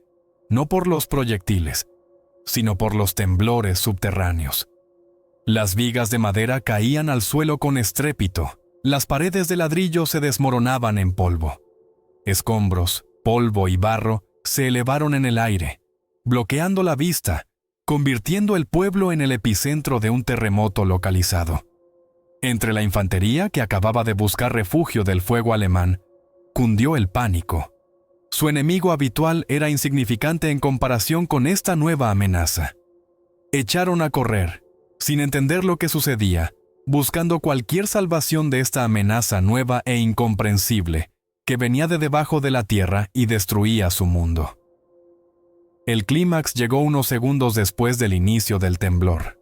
no por los proyectiles, sino por los temblores subterráneos. Las vigas de madera caían al suelo con estrépito, las paredes de ladrillo se desmoronaban en polvo. Escombros, polvo y barro se elevaron en el aire, bloqueando la vista, convirtiendo el pueblo en el epicentro de un terremoto localizado. Entre la infantería que acababa de buscar refugio del fuego alemán, cundió el pánico. Su enemigo habitual era insignificante en comparación con esta nueva amenaza. Echaron a correr, sin entender lo que sucedía, buscando cualquier salvación de esta amenaza nueva e incomprensible, que venía de debajo de la tierra y destruía su mundo. El clímax llegó unos segundos después del inicio del temblor.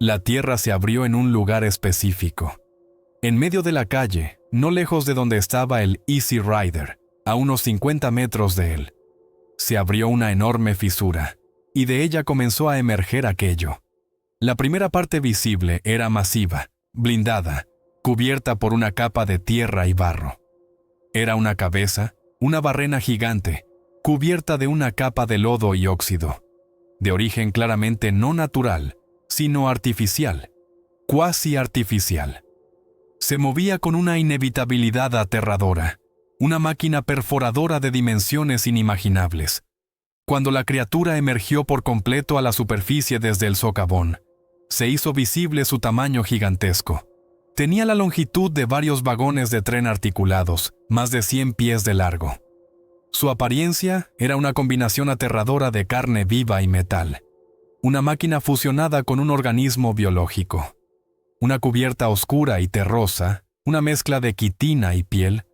La tierra se abrió en un lugar específico. En medio de la calle, no lejos de donde estaba el Easy Rider, a unos 50 metros de él, se abrió una enorme fisura, y de ella comenzó a emerger aquello. La primera parte visible era masiva, blindada, cubierta por una capa de tierra y barro. Era una cabeza, una barrena gigante, cubierta de una capa de lodo y óxido, de origen claramente no natural, sino artificial, cuasi artificial. Se movía con una inevitabilidad aterradora, una máquina perforadora de dimensiones inimaginables. Cuando la criatura emergió por completo a la superficie desde el socavón, se hizo visible su tamaño gigantesco. Tenía la longitud de varios vagones de tren articulados, más de 100 pies de largo. Su apariencia era una combinación aterradora de carne viva y metal. Una máquina fusionada con un organismo biológico. Una cubierta oscura y terrosa, una mezcla de quitina y piel,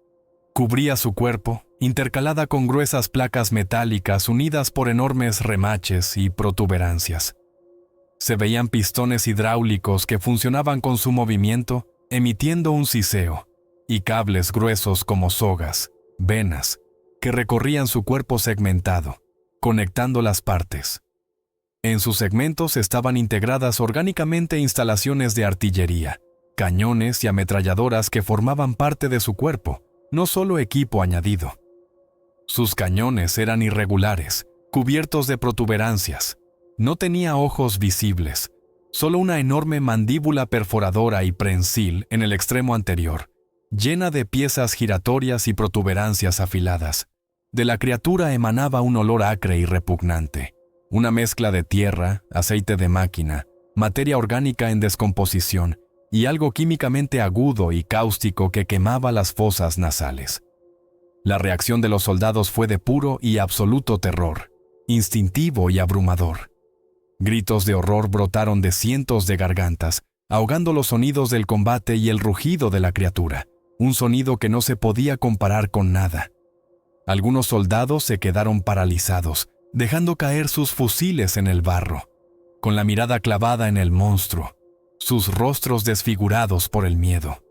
cubría su cuerpo, intercalada con gruesas placas metálicas unidas por enormes remaches y protuberancias. Se veían pistones hidráulicos que funcionaban con su movimiento, emitiendo un siseo, y cables gruesos como sogas, venas, que recorrían su cuerpo segmentado, conectando las partes. En sus segmentos estaban integradas orgánicamente instalaciones de artillería, cañones y ametralladoras que formaban parte de su cuerpo, no solo equipo añadido. Sus cañones eran irregulares, cubiertos de protuberancias. No tenía ojos visibles, solo una enorme mandíbula perforadora y prensil en el extremo anterior, llena de piezas giratorias y protuberancias afiladas. De la criatura emanaba un olor acre y repugnante, una mezcla de tierra, aceite de máquina, materia orgánica en descomposición y algo químicamente agudo y cáustico que quemaba las fosas nasales. La reacción de los soldados fue de puro y absoluto terror, instintivo y abrumador. Gritos de horror brotaron de cientos de gargantas, ahogando los sonidos del combate y el rugido de la criatura, un sonido que no se podía comparar con nada. Algunos soldados se quedaron paralizados, dejando caer sus fusiles en el barro, con la mirada clavada en el monstruo, sus rostros desfigurados por el miedo.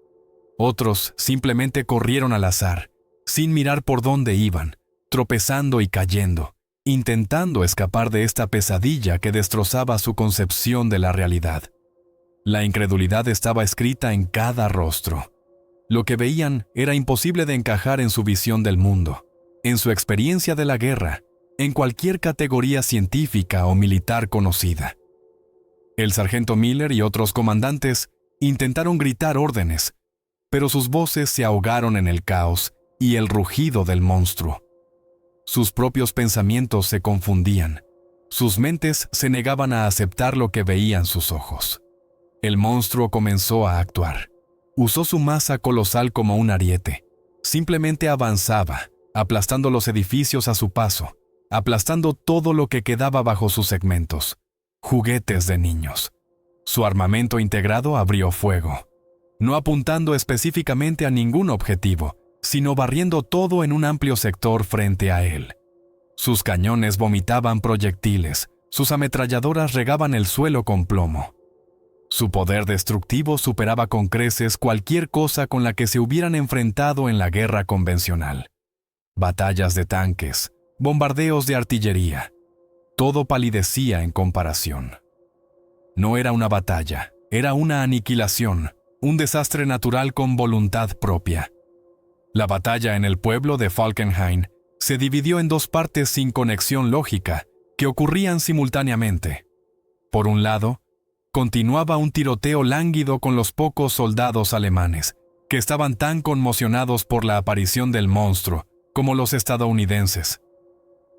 Otros simplemente corrieron al azar, sin mirar por dónde iban, tropezando y cayendo, intentando escapar de esta pesadilla que destrozaba su concepción de la realidad. La incredulidad estaba escrita en cada rostro. Lo que veían era imposible de encajar en su visión del mundo, en su experiencia de la guerra, en cualquier categoría científica o militar conocida. El sargento Miller y otros comandantes intentaron gritar órdenes, pero sus voces se ahogaron en el caos y el rugido del monstruo. Sus propios pensamientos se confundían. Sus mentes se negaban a aceptar lo que veían sus ojos. El monstruo comenzó a actuar. Usó su masa colosal como un ariete. Simplemente avanzaba, aplastando los edificios a su paso, aplastando todo lo que quedaba bajo sus segmentos. Juguetes de niños. Su armamento integrado abrió fuego, no apuntando específicamente a ningún objetivo, sino barriendo todo en un amplio sector frente a él. Sus cañones vomitaban proyectiles, sus ametralladoras regaban el suelo con plomo. Su poder destructivo superaba con creces cualquier cosa con la que se hubieran enfrentado en la guerra convencional. Batallas de tanques, bombardeos de artillería, todo palidecía en comparación. No era una batalla, era una aniquilación, un desastre natural con voluntad propia. La batalla en el pueblo de Falkenhayn se dividió en dos partes sin conexión lógica, que ocurrían simultáneamente. Por un lado, continuaba un tiroteo lánguido con los pocos soldados alemanes, que estaban tan conmocionados por la aparición del monstruo como los estadounidenses.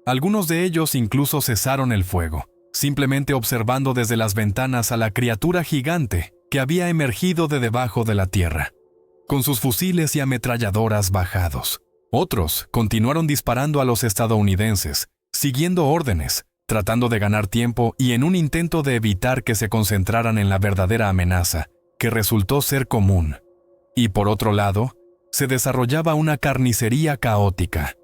Algunos de ellos incluso cesaron el fuego, simplemente observando desde las ventanas a la criatura gigante que había emergido de debajo de la tierra, con sus fusiles y ametralladoras bajados. Otros continuaron disparando a los estadounidenses, siguiendo órdenes, tratando de ganar tiempo y en un intento de evitar que se concentraran en la verdadera amenaza, que resultó ser común. Y por otro lado, se desarrollaba una carnicería caótica,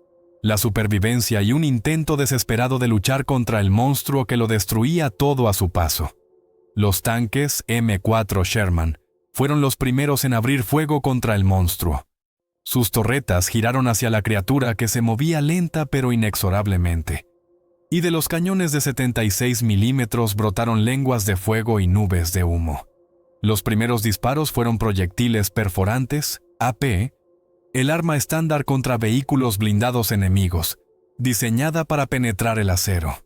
la supervivencia y un intento desesperado de luchar contra el monstruo que lo destruía todo a su paso. Los tanques M4 Sherman fueron los primeros en abrir fuego contra el monstruo. Sus torretas giraron hacia la criatura que se movía lenta pero inexorablemente. Y de los cañones de 76 milímetros brotaron lenguas de fuego y nubes de humo. Los primeros disparos fueron proyectiles perforantes, AP, el arma estándar contra vehículos blindados enemigos, diseñada para penetrar el acero.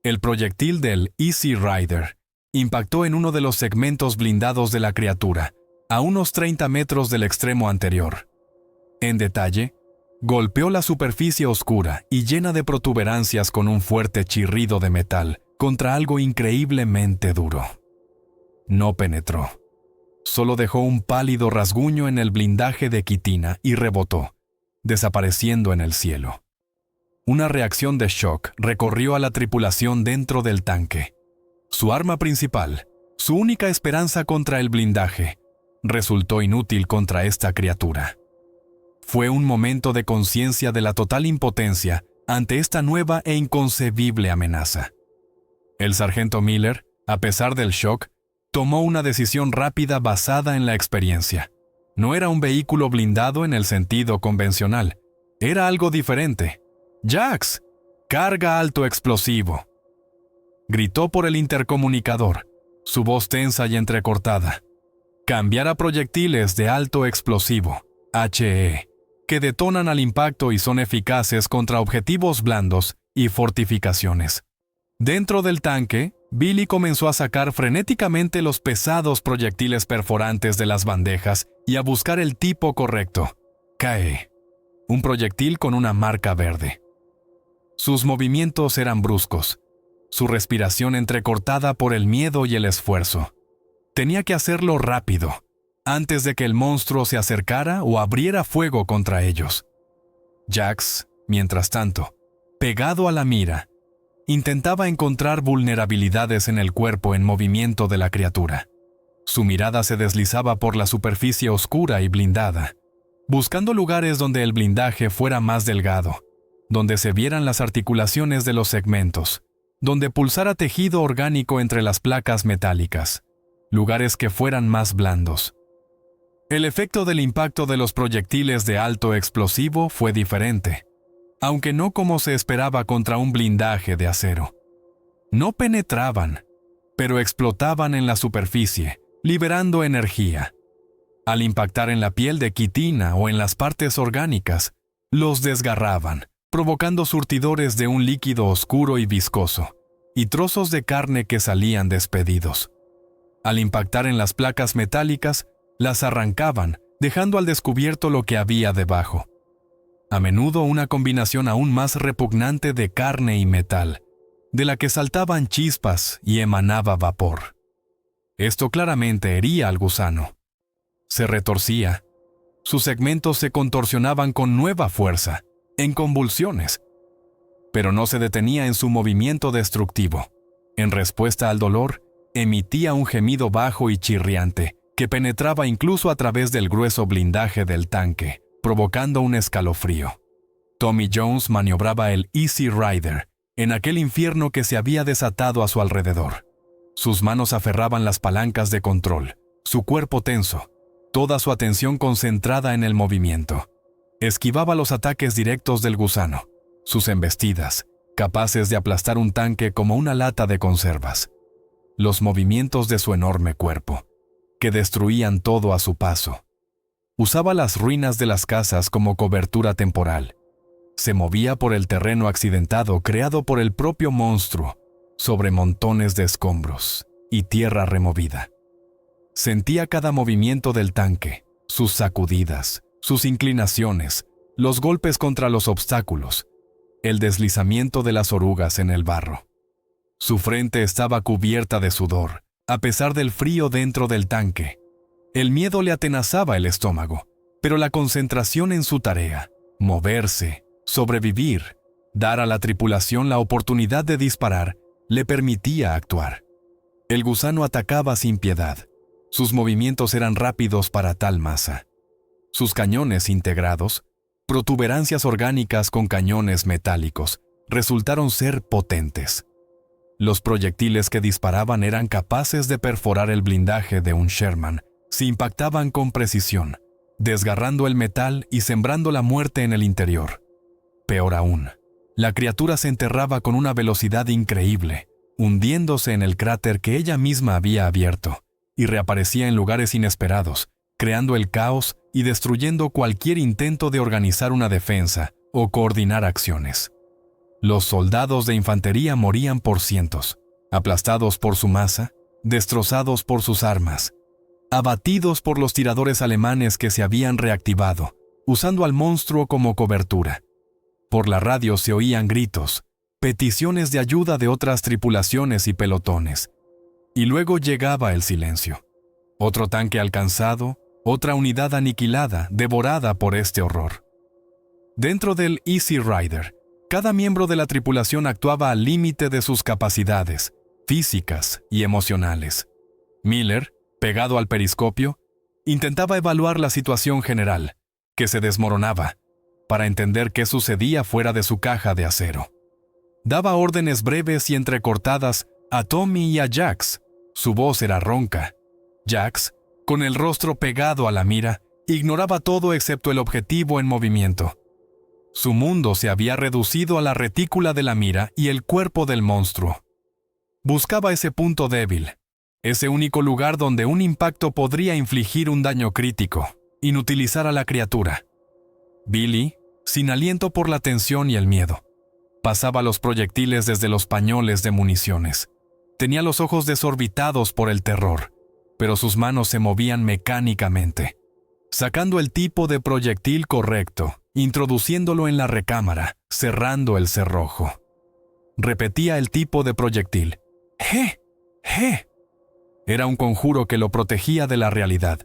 El proyectil del Easy Rider impactó en uno de los segmentos blindados de la criatura, a unos 30 metros del extremo anterior. En detalle, golpeó la superficie oscura y llena de protuberancias con un fuerte chirrido de metal contra algo increíblemente duro. No penetró. Solo dejó un pálido rasguño en el blindaje de quitina y rebotó, desapareciendo en el cielo. Una reacción de shock recorrió a la tripulación dentro del tanque. Su arma principal, su única esperanza contra el blindaje, resultó inútil contra esta criatura. Fue un momento de conciencia de la total impotencia ante esta nueva e inconcebible amenaza. El sargento Miller, a pesar del shock, tomó una decisión rápida basada en la experiencia. No era un vehículo blindado en el sentido convencional. Era algo diferente. «Jax, carga alto explosivo», gritó por el intercomunicador, su voz tensa y entrecortada. «Cambiar a proyectiles de alto explosivo, HE, que detonan al impacto y son eficaces contra objetivos blandos y fortificaciones». Dentro del tanque, Billy comenzó a sacar frenéticamente los pesados proyectiles perforantes de las bandejas y a buscar el tipo correcto. KE, un proyectil con una marca verde. Sus movimientos eran bruscos, su respiración entrecortada por el miedo y el esfuerzo. Tenía que hacerlo rápido, antes de que el monstruo se acercara o abriera fuego contra ellos. Jax, mientras tanto, pegado a la mira, intentaba encontrar vulnerabilidades en el cuerpo en movimiento de la criatura. Su mirada se deslizaba por la superficie oscura y blindada, buscando lugares donde el blindaje fuera más delgado, donde se vieran las articulaciones de los segmentos, donde pulsara tejido orgánico entre las placas metálicas, lugares que fueran más blandos. El efecto del impacto de los proyectiles de alto explosivo fue diferente, aunque no como se esperaba contra un blindaje de acero. No penetraban, pero explotaban en la superficie, liberando energía. Al impactar en la piel de quitina o en las partes orgánicas, los desgarraban, provocando surtidores de un líquido oscuro y viscoso, y trozos de carne que salían despedidos. Al impactar en las placas metálicas, las arrancaban, dejando al descubierto lo que había debajo. A menudo una combinación aún más repugnante de carne y metal, de la que saltaban chispas y emanaba vapor. Esto claramente hería al gusano. se retorcía. Sus segmentos se contorsionaban con nueva fuerza, en convulsiones. Pero no se detenía en su movimiento destructivo. En respuesta al dolor, emitía un gemido bajo y chirriante, que penetraba incluso a través del grueso blindaje del tanque, provocando un escalofrío. Tommy Jones maniobraba el Easy Rider en aquel infierno que se había desatado a su alrededor. Sus manos aferraban las palancas de control, su cuerpo tenso, toda su atención concentrada en el movimiento. Esquivaba los ataques directos del gusano, sus embestidas, capaces de aplastar un tanque como una lata de conservas. Los movimientos de su enorme cuerpo, que destruían todo a su paso. Usaba las ruinas de las casas como cobertura temporal. Se movía por el terreno accidentado creado por el propio monstruo, sobre montones de escombros y tierra removida. Sentía cada movimiento del tanque, sus sacudidas, sus inclinaciones, los golpes contra los obstáculos, el deslizamiento de las orugas en el barro. Su frente estaba cubierta de sudor, a pesar del frío dentro del tanque. El miedo le atenazaba el estómago, pero la concentración en su tarea, moverse, sobrevivir, dar a la tripulación la oportunidad de disparar, le permitía actuar. El gusano atacaba sin piedad. Sus movimientos eran rápidos para tal masa. Sus cañones integrados, protuberancias orgánicas con cañones metálicos, resultaron ser potentes. Los proyectiles que disparaban eran capaces de perforar el blindaje de un Sherman si impactaban con precisión, desgarrando el metal y sembrando la muerte en el interior. Peor aún, la criatura se enterraba con una velocidad increíble, hundiéndose en el cráter que ella misma había abierto, y reaparecía en lugares inesperados, creando el caos y destruyendo cualquier intento de organizar una defensa o coordinar acciones. Los soldados de infantería morían por cientos, aplastados por su masa, destrozados por sus armas, abatidos por los tiradores alemanes que se habían reactivado, usando al monstruo como cobertura. Por la radio se oían gritos, peticiones de ayuda de otras tripulaciones y pelotones. Y luego llegaba el silencio. Otro tanque alcanzado, otra unidad aniquilada, devorada por este horror. Dentro del Easy Rider, cada miembro de la tripulación actuaba al límite de sus capacidades, físicas y emocionales. Miller, pegado al periscopio, intentaba evaluar la situación general, que se desmoronaba, para entender qué sucedía fuera de su caja de acero. Daba órdenes breves y entrecortadas a Tommy y a Jax. Su voz era ronca. Jax, con el rostro pegado a la mira, ignoraba todo excepto el objetivo en movimiento. Su mundo se había reducido a la retícula de la mira y el cuerpo del monstruo. Buscaba ese punto débil, ese único lugar donde un impacto podría infligir un daño crítico, inutilizar a la criatura. Billy, sin aliento por la tensión y el miedo, pasaba los proyectiles desde los pañoles de municiones. Tenía los ojos desorbitados por el terror, pero sus manos se movían mecánicamente, sacando el tipo de proyectil correcto, introduciéndolo en la recámara, cerrando el cerrojo. Repetía el tipo de proyectil. ¡Je! ¡Je! Era un conjuro que lo protegía de la realidad.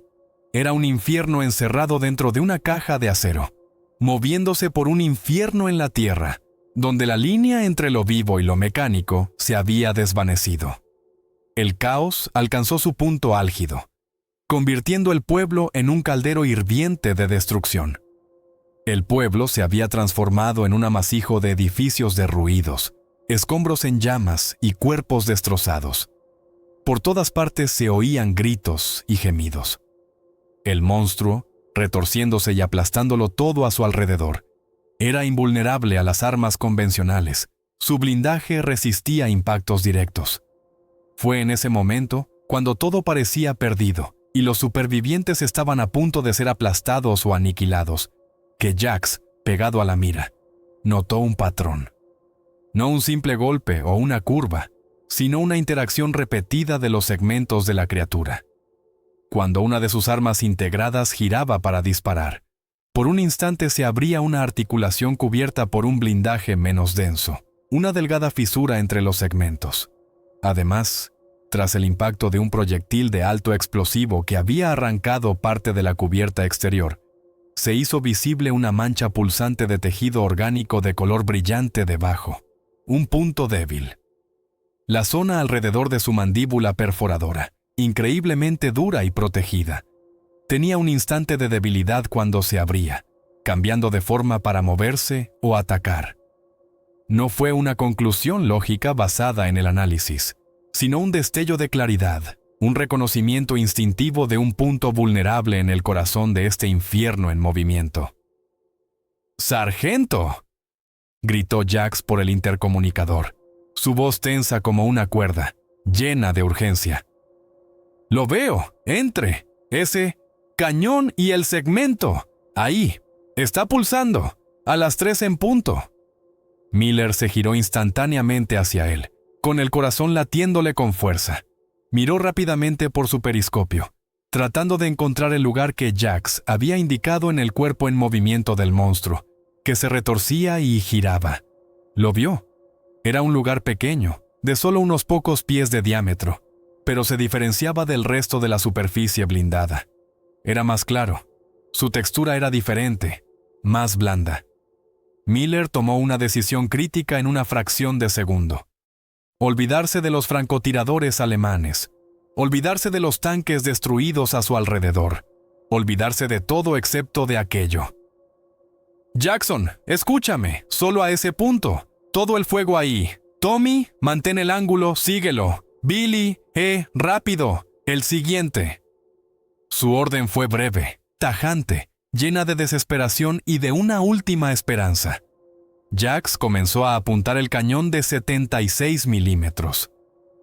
Era un infierno encerrado dentro de una caja de acero, moviéndose por un infierno en la tierra, donde la línea entre lo vivo y lo mecánico se había desvanecido. El caos alcanzó su punto álgido, convirtiendo el pueblo en un caldero hirviente de destrucción. El pueblo se había transformado en un amasijo de edificios derruidos, escombros en llamas y cuerpos destrozados. Por todas partes se oían gritos y gemidos. El monstruo, retorciéndose y aplastándolo todo a su alrededor, era invulnerable a las armas convencionales. Su blindaje resistía impactos directos. Fue en ese momento cuando todo parecía perdido y los supervivientes estaban a punto de ser aplastados o aniquilados, que Jax, pegado a la mira, notó un patrón. No un simple golpe o una curva, sino una interacción repetida de los segmentos de la criatura. Cuando una de sus armas integradas giraba para disparar, por un instante se abría una articulación cubierta por un blindaje menos denso, una delgada fisura entre los segmentos. Además, tras el impacto de un proyectil de alto explosivo que había arrancado parte de la cubierta exterior, se hizo visible una mancha pulsante de tejido orgánico de color brillante debajo, un punto débil. La zona alrededor de su mandíbula perforadora, increíblemente dura y protegida, tenía un instante de debilidad cuando se abría, cambiando de forma para moverse o atacar. No fue una conclusión lógica basada en el análisis, sino un destello de claridad, un reconocimiento instintivo de un punto vulnerable en el corazón de este infierno en movimiento. ¡Sargento!, gritó Jax por el intercomunicador, su voz tensa como una cuerda, llena de urgencia. «Lo veo, entre, ese cañón y el segmento, ahí, está pulsando, a las 3 en punto». Miller se giró instantáneamente hacia él, con el corazón latiéndole con fuerza. Miró rápidamente por su periscopio, tratando de encontrar el lugar que Jax había indicado en el cuerpo en movimiento del monstruo, que se retorcía y giraba. Lo vio. Era un lugar pequeño, de solo unos pocos pies de diámetro, pero se diferenciaba del resto de la superficie blindada. Era más claro. Su textura era diferente, más blanda. Miller tomó una decisión crítica en una fracción de segundo. Olvidarse de los francotiradores alemanes, olvidarse de los tanques destruidos a su alrededor, olvidarse de todo excepto de aquello. «Jackson, escúchame, solo a ese punto, todo el fuego ahí. Tommy, mantén el ángulo, síguelo. Billy, rápido, el siguiente». Su orden fue breve, tajante, llena de desesperación y de una última esperanza. Jax comenzó a apuntar el cañón de 76 milímetros.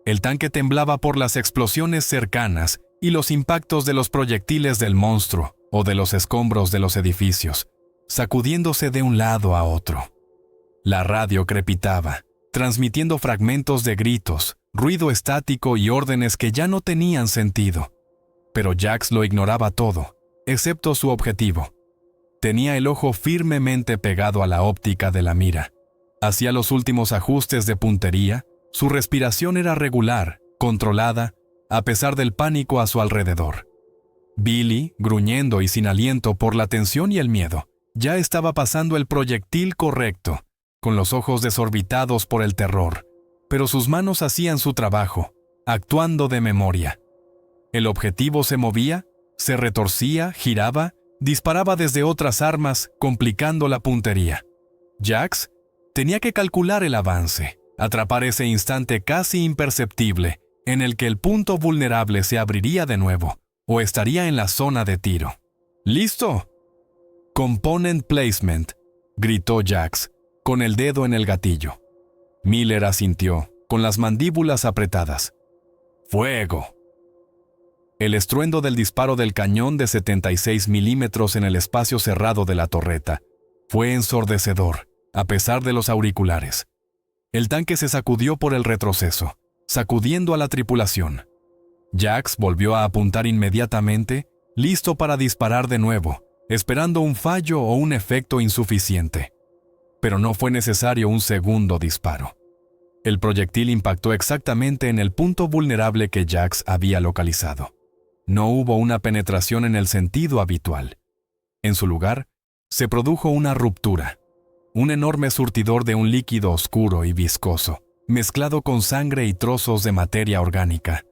El tanque temblaba por las explosiones cercanas y los impactos de los proyectiles del monstruo o de los escombros de los edificios, sacudiéndose de un lado a otro. La radio crepitaba, transmitiendo fragmentos de gritos, ruido estático y órdenes que ya no tenían sentido. Pero Jax lo ignoraba todo, excepto su objetivo. Tenía el ojo firmemente pegado a la óptica de la mira. Hacía los últimos ajustes de puntería, su respiración era regular, controlada, a pesar del pánico a su alrededor. Billy, gruñendo y sin aliento por la tensión y el miedo, ya estaba pasando el proyectil correcto, con los ojos desorbitados por el terror, pero sus manos hacían su trabajo, actuando de memoria. El objetivo se movía, se retorcía, giraba, disparaba desde otras armas, complicando la puntería. Jax tenía que calcular el avance, atrapar ese instante casi imperceptible en el que el punto vulnerable se abriría de nuevo o estaría en la zona de tiro. «¡Listo!» «Component placement», gritó Jax, con el dedo en el gatillo. Miller asintió, con las mandíbulas apretadas. «¡Fuego!». El estruendo del disparo del cañón de 76 milímetros en el espacio cerrado de la torreta fue ensordecedor, a pesar de los auriculares. El tanque se sacudió por el retroceso, sacudiendo a la tripulación. Jax volvió a apuntar inmediatamente, listo para disparar de nuevo, esperando un fallo o un efecto insuficiente. Pero no fue necesario un segundo disparo. El proyectil impactó exactamente en el punto vulnerable que Jax había localizado. No hubo una penetración en el sentido habitual. En su lugar, se produjo una ruptura. Un enorme surtidor de un líquido oscuro y viscoso, mezclado con sangre y trozos de materia orgánica,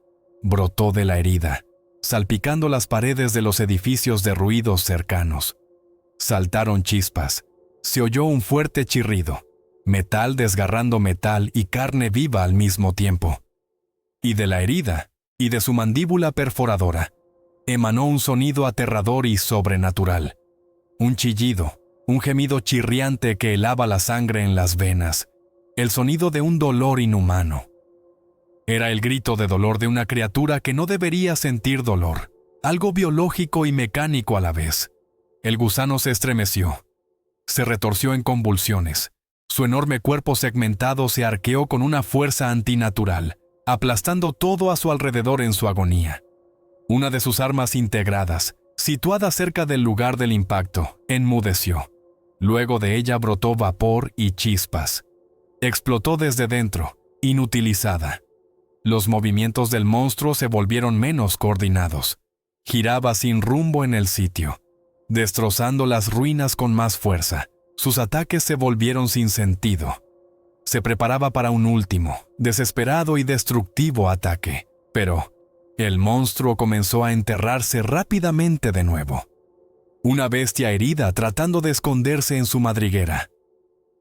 brotó de la herida, salpicando las paredes de los edificios derruidos cercanos. Saltaron chispas. Se oyó un fuerte chirrido, metal desgarrando metal y carne viva al mismo tiempo. Y de la herida, y de su mandíbula perforadora, emanó un sonido aterrador y sobrenatural. Un chillido, un gemido chirriante que helaba la sangre en las venas, el sonido de un dolor inhumano. Era el grito de dolor de una criatura que no debería sentir dolor, algo biológico y mecánico a la vez. El gusano se estremeció. Se retorció en convulsiones. Su enorme cuerpo segmentado se arqueó con una fuerza antinatural, aplastando todo a su alrededor en su agonía. Una de sus armas integradas, situada cerca del lugar del impacto, enmudeció. Luego de ella brotó vapor y chispas. Explotó desde dentro, inutilizada. Los movimientos del monstruo se volvieron menos coordinados. Giraba sin rumbo en el sitio, destrozando las ruinas con más fuerza. Sus ataques se volvieron sin sentido. Se preparaba para un último, desesperado y destructivo ataque, pero el monstruo comenzó a enterrarse rápidamente de nuevo. Una bestia herida tratando de esconderse en su madriguera.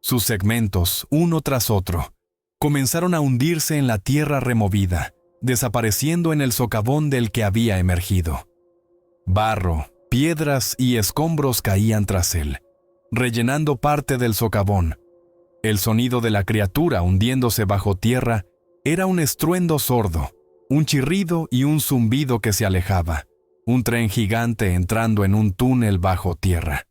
Sus segmentos, uno tras otro, comenzaron a hundirse en la tierra removida, desapareciendo en el socavón del que había emergido. Barro, piedras y escombros caían tras él, rellenando parte del socavón. El sonido de la criatura hundiéndose bajo tierra era un estruendo sordo, un chirrido y un zumbido que se alejaba, un tren gigante entrando en un túnel bajo tierra.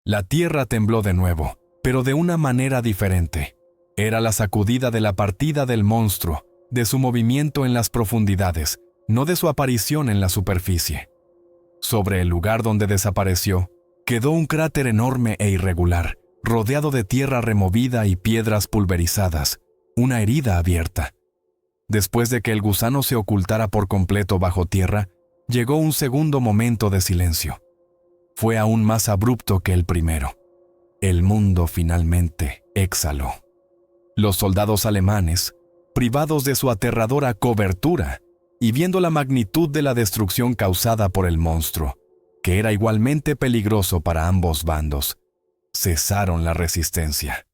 La tierra tembló de nuevo, pero de una manera diferente. Era la sacudida de la partida del monstruo, de su movimiento en las profundidades, no de su aparición en la superficie. Sobre el lugar donde desapareció, quedó un cráter enorme e irregular, rodeado de tierra removida y piedras pulverizadas, una herida abierta. Después de que el gusano se ocultara por completo bajo tierra, llegó un segundo momento de silencio. Fue aún más abrupto que el primero. El mundo finalmente exhaló. Los soldados alemanes, privados de su aterradora cobertura y viendo la magnitud de la destrucción causada por el monstruo, que era igualmente peligroso para ambos bandos, cesaron la resistencia.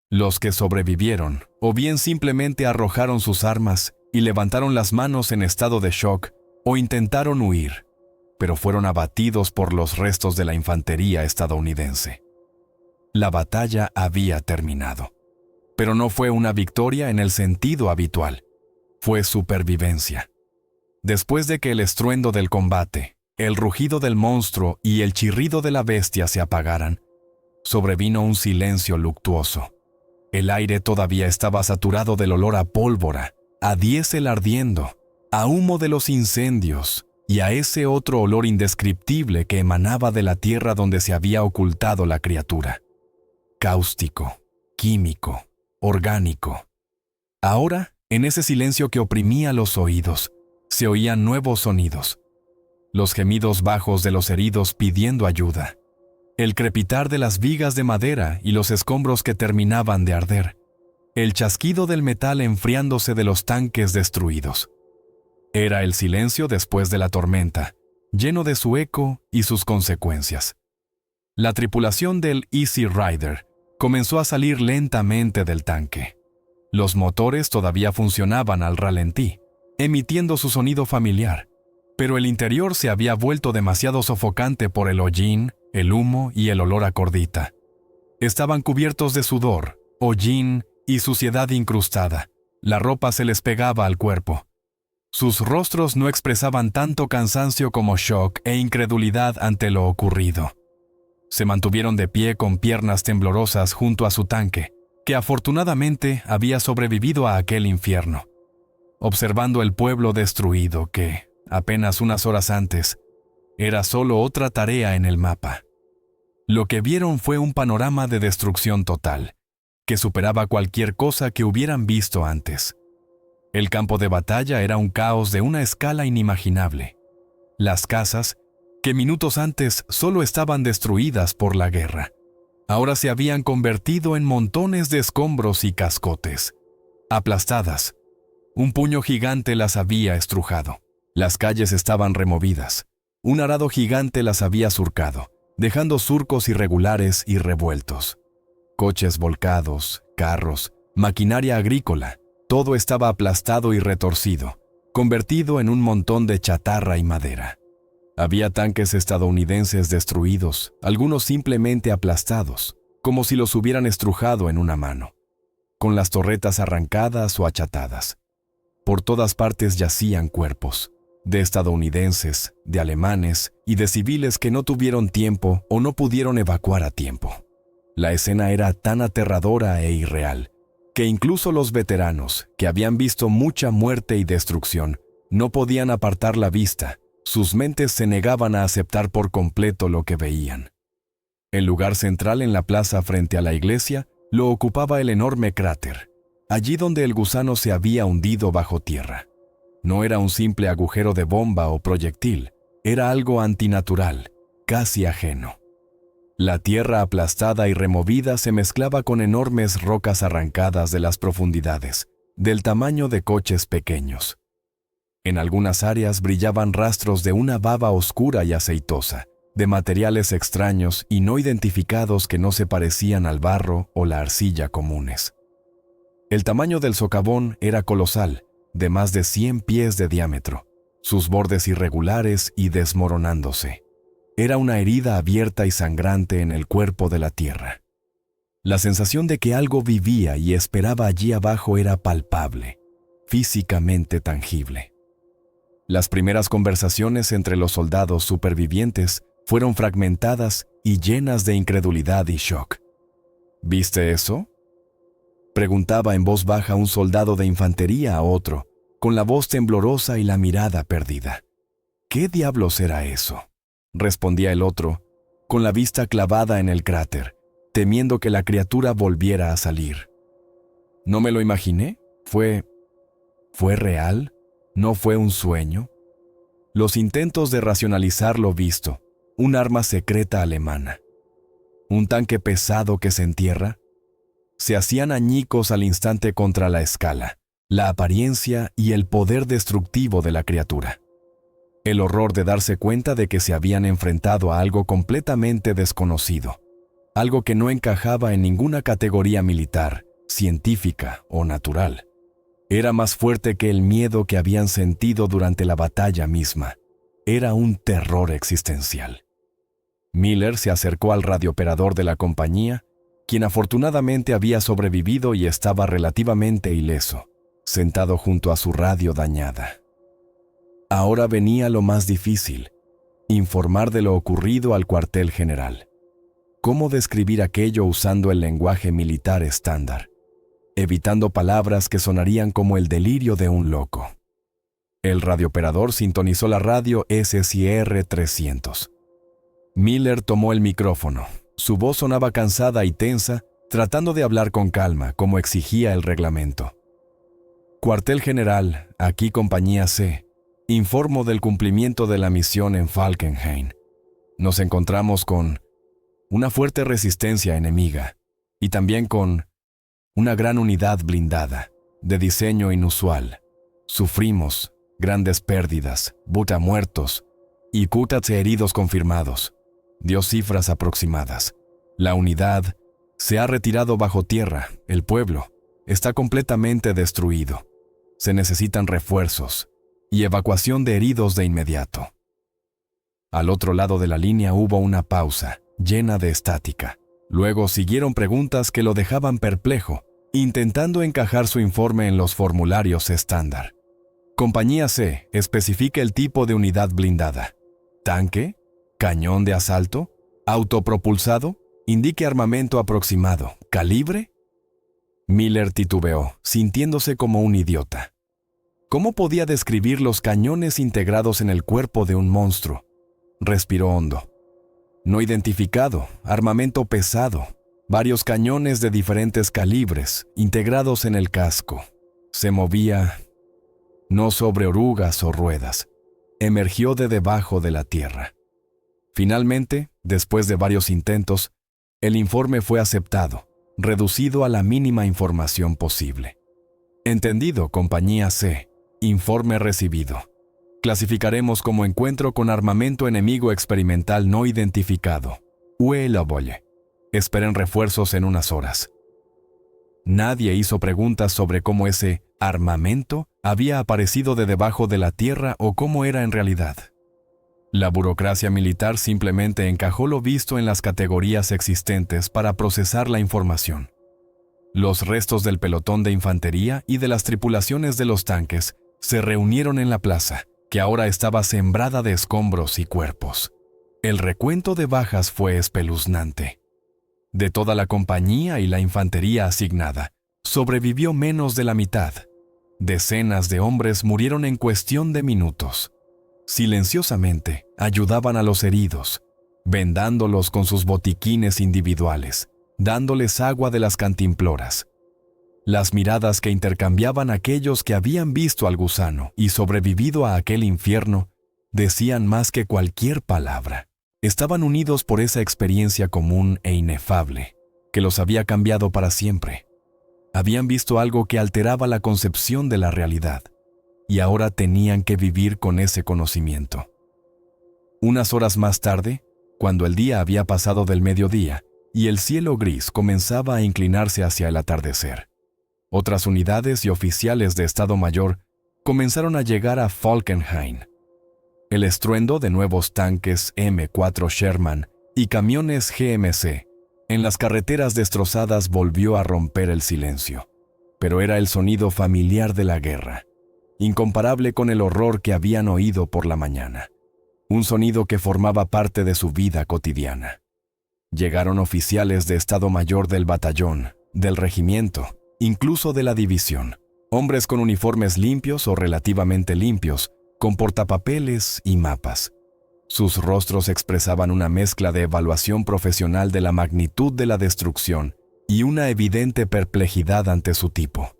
Los que sobrevivieron, o bien simplemente arrojaron sus armas y levantaron las manos en estado de shock, o intentaron huir, pero fueron abatidos por los restos de la infantería estadounidense. La batalla había terminado, pero no fue una victoria en el sentido habitual, fue supervivencia. Después de que el estruendo del combate, el rugido del monstruo y el chirrido de la bestia se apagaran, sobrevino un silencio luctuoso. El aire todavía estaba saturado del olor a pólvora, a diésel ardiendo, a humo de los incendios y a ese otro olor indescriptible que emanaba de la tierra donde se había ocultado la criatura. Cáustico, químico, orgánico. Ahora, en ese silencio que oprimía los oídos, se oían nuevos sonidos. Los gemidos bajos de los heridos pidiendo ayuda. El crepitar de las vigas de madera y los escombros que terminaban de arder. El chasquido del metal enfriándose de los tanques destruidos. Era el silencio después de la tormenta, lleno de su eco y sus consecuencias. La tripulación del Easy Rider comenzó a salir lentamente del tanque. Los motores todavía funcionaban al ralentí, emitiendo su sonido familiar, pero el interior se había vuelto demasiado sofocante por el hollín, el humo y el olor a cordita. Estaban cubiertos de sudor, hollín y suciedad incrustada. La ropa se les pegaba al cuerpo. Sus rostros no expresaban tanto cansancio como shock e incredulidad ante lo ocurrido. Se mantuvieron de pie con piernas temblorosas junto a su tanque, que afortunadamente había sobrevivido a aquel infierno, observando el pueblo destruido que, apenas unas horas antes, era solo otra tarea en el mapa. Lo que vieron fue un panorama de destrucción total, que superaba cualquier cosa que hubieran visto antes. El campo de batalla era un caos de una escala inimaginable. Las casas, que minutos antes solo estaban destruidas por la guerra, ahora se habían convertido en montones de escombros y cascotes. Aplastadas, un puño gigante las había estrujado. Las calles estaban removidas. Un arado gigante las había surcado, dejando surcos irregulares y revueltos. Coches volcados, carros, maquinaria agrícola, todo estaba aplastado y retorcido, convertido en un montón de chatarra y madera. Había tanques estadounidenses destruidos, algunos simplemente aplastados, como si los hubieran estrujado en una mano, con las torretas arrancadas o achatadas. Por todas partes yacían cuerpos, de estadounidenses, de alemanes y de civiles que no tuvieron tiempo o no pudieron evacuar a tiempo. La escena era tan aterradora e irreal que incluso los veteranos, que habían visto mucha muerte y destrucción, no podían apartar la vista. Sus mentes se negaban a aceptar por completo lo que veían. El lugar central en la plaza frente a la iglesia lo ocupaba el enorme cráter. allí donde el gusano se había hundido bajo tierra. No era un simple agujero de bomba o proyectil, era algo antinatural, casi ajeno. La tierra aplastada y removida se mezclaba con enormes rocas arrancadas de las profundidades, del tamaño de coches pequeños. En algunas áreas brillaban rastros de una baba oscura y aceitosa, de materiales extraños y no identificados que no se parecían al barro o la arcilla comunes. El tamaño del socavón era colosal, de más de 100 pies de diámetro, sus bordes irregulares y desmoronándose. Era una herida abierta y sangrante en el cuerpo de la tierra. La sensación de que algo vivía y esperaba allí abajo era palpable, físicamente tangible. Las primeras conversaciones entre los soldados supervivientes fueron fragmentadas y llenas de incredulidad y shock. ¿Viste eso?, preguntaba en voz baja un soldado de infantería a otro, con la voz temblorosa y la mirada perdida. ¿Qué diablos era eso?, respondía el otro, con la vista clavada en el cráter, temiendo que la criatura volviera a salir. ¿No me lo imaginé? ¿Fue real? ¿No fue un sueño? Los intentos de racionalizar lo visto, un arma secreta alemana, un tanque pesado que se entierra, se hacían añicos al instante contra la escala, la apariencia y el poder destructivo de la criatura. El horror de darse cuenta de que se habían enfrentado a algo completamente desconocido, algo que no encajaba en ninguna categoría militar, científica o natural. Era más fuerte que el miedo que habían sentido durante la batalla misma. Era un terror existencial. Miller se acercó al radiooperador de la compañía, quien afortunadamente había sobrevivido y estaba relativamente ileso, sentado junto a su radio dañada. Ahora venía lo más difícil, informar de lo ocurrido al cuartel general. ¿Cómo describir aquello usando el lenguaje militar estándar, evitando palabras que sonarían como el delirio de un loco? El radiooperador sintonizó la radio SCR 300. Miller tomó el micrófono. Su voz sonaba cansada y tensa, tratando de hablar con calma, como exigía el reglamento. Cuartel General, aquí Compañía C. Informo del cumplimiento de la misión en Falkenhayn. Nos encontramos con una fuerte resistencia enemiga y también con una gran unidad blindada, de diseño inusual. Sufrimos grandes pérdidas, buta muertos y cutats heridos confirmados. Dio cifras aproximadas. La unidad se ha retirado bajo tierra. El pueblo está completamente destruido. Se necesitan refuerzos y evacuación de heridos de inmediato. Al otro lado de la línea hubo una pausa, llena de estática. Luego siguieron preguntas que lo dejaban perplejo, intentando encajar su informe en los formularios estándar. Compañía C, especifique el tipo de unidad blindada. ¿Tanque? ¿Cañón de asalto? ¿Autopropulsado? Indique armamento aproximado. ¿Calibre? Miller titubeó, sintiéndose como un idiota. ¿Cómo podía describir los cañones integrados en el cuerpo de un monstruo? Respiró hondo. No identificado, armamento pesado, varios cañones de diferentes calibres, integrados en el casco. Se movía, no sobre orugas o ruedas. Emergió de debajo de la tierra. Finalmente, después de varios intentos, el informe fue aceptado, reducido a la mínima información posible. Entendido, Compañía C. Informe recibido. Clasificaremos como encuentro con armamento enemigo experimental no identificado. Ue la bolle. Esperen refuerzos en unas horas. Nadie hizo preguntas sobre cómo ese armamento había aparecido de debajo de la tierra o cómo era en realidad. La burocracia militar simplemente encajó lo visto en las categorías existentes para procesar la información. Los restos del pelotón de infantería y de las tripulaciones de los tanques se reunieron en la plaza, que ahora estaba sembrada de escombros y cuerpos. El recuento de bajas fue espeluznante. De toda la compañía y la infantería asignada, sobrevivió menos de la mitad. Decenas de hombres murieron en cuestión de minutos. Silenciosamente ayudaban a los heridos, vendándolos con sus botiquines individuales, dándoles agua de las cantimploras. Las miradas que intercambiaban aquellos que habían visto al gusano y sobrevivido a aquel infierno decían más que cualquier palabra. Estaban unidos por esa experiencia común e inefable que los había cambiado para siempre. Habían visto algo que alteraba la concepción de la realidad y ahora tenían que vivir con ese conocimiento. Unas horas más tarde, cuando el día había pasado del mediodía y el cielo gris comenzaba a inclinarse hacia el atardecer, otras unidades y oficiales de Estado Mayor comenzaron a llegar a Falkenhayn. El estruendo de nuevos tanques M4 Sherman y camiones GMC en las carreteras destrozadas volvió a romper el silencio, pero era el sonido familiar de la guerra, incomparable con el horror que habían oído por la mañana, un sonido que formaba parte de su vida cotidiana. Llegaron oficiales de Estado Mayor del batallón, del regimiento, incluso de la división, hombres con uniformes limpios o relativamente limpios, con portapapeles y mapas. Sus rostros expresaban una mezcla de evaluación profesional de la magnitud de la destrucción y una evidente perplejidad ante su tipo.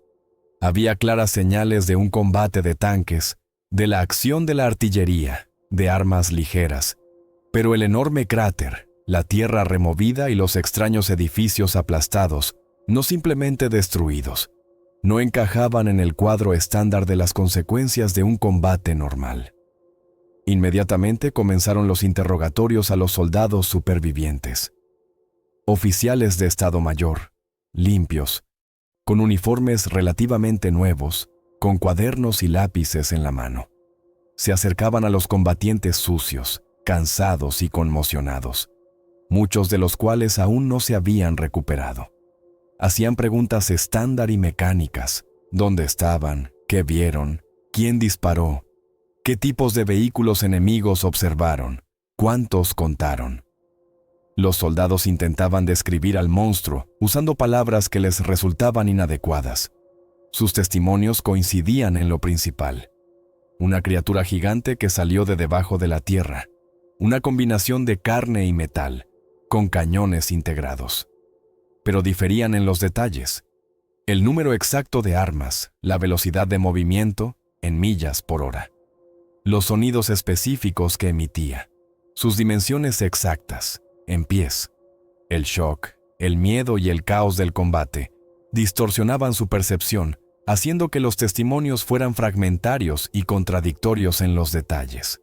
Había claras señales de un combate de tanques, de la acción de la artillería, de armas ligeras, pero el enorme cráter, la tierra removida y los extraños edificios aplastados, no simplemente destruidos, no encajaban en el cuadro estándar de las consecuencias de un combate normal. Inmediatamente comenzaron los interrogatorios a los soldados supervivientes. Oficiales de Estado Mayor, limpios, con uniformes relativamente nuevos, con cuadernos y lápices en la mano. Se acercaban a los combatientes sucios, cansados y conmocionados, muchos de los cuales aún no se habían recuperado. Hacían preguntas estándar y mecánicas: ¿dónde estaban? ¿Qué vieron? ¿Quién disparó? ¿Qué tipos de vehículos enemigos observaron? ¿Cuántos contaron? Los soldados intentaban describir al monstruo usando palabras que les resultaban inadecuadas. Sus testimonios coincidían en lo principal: una criatura gigante que salió de debajo de la tierra, una combinación de carne y metal, con cañones integrados. Pero diferían en los detalles: el número exacto de armas, la velocidad de movimiento, en millas por hora, los sonidos específicos que emitía, sus dimensiones exactas, en pies. El shock, el miedo y el caos del combate distorsionaban su percepción, haciendo que los testimonios fueran fragmentarios y contradictorios en los detalles.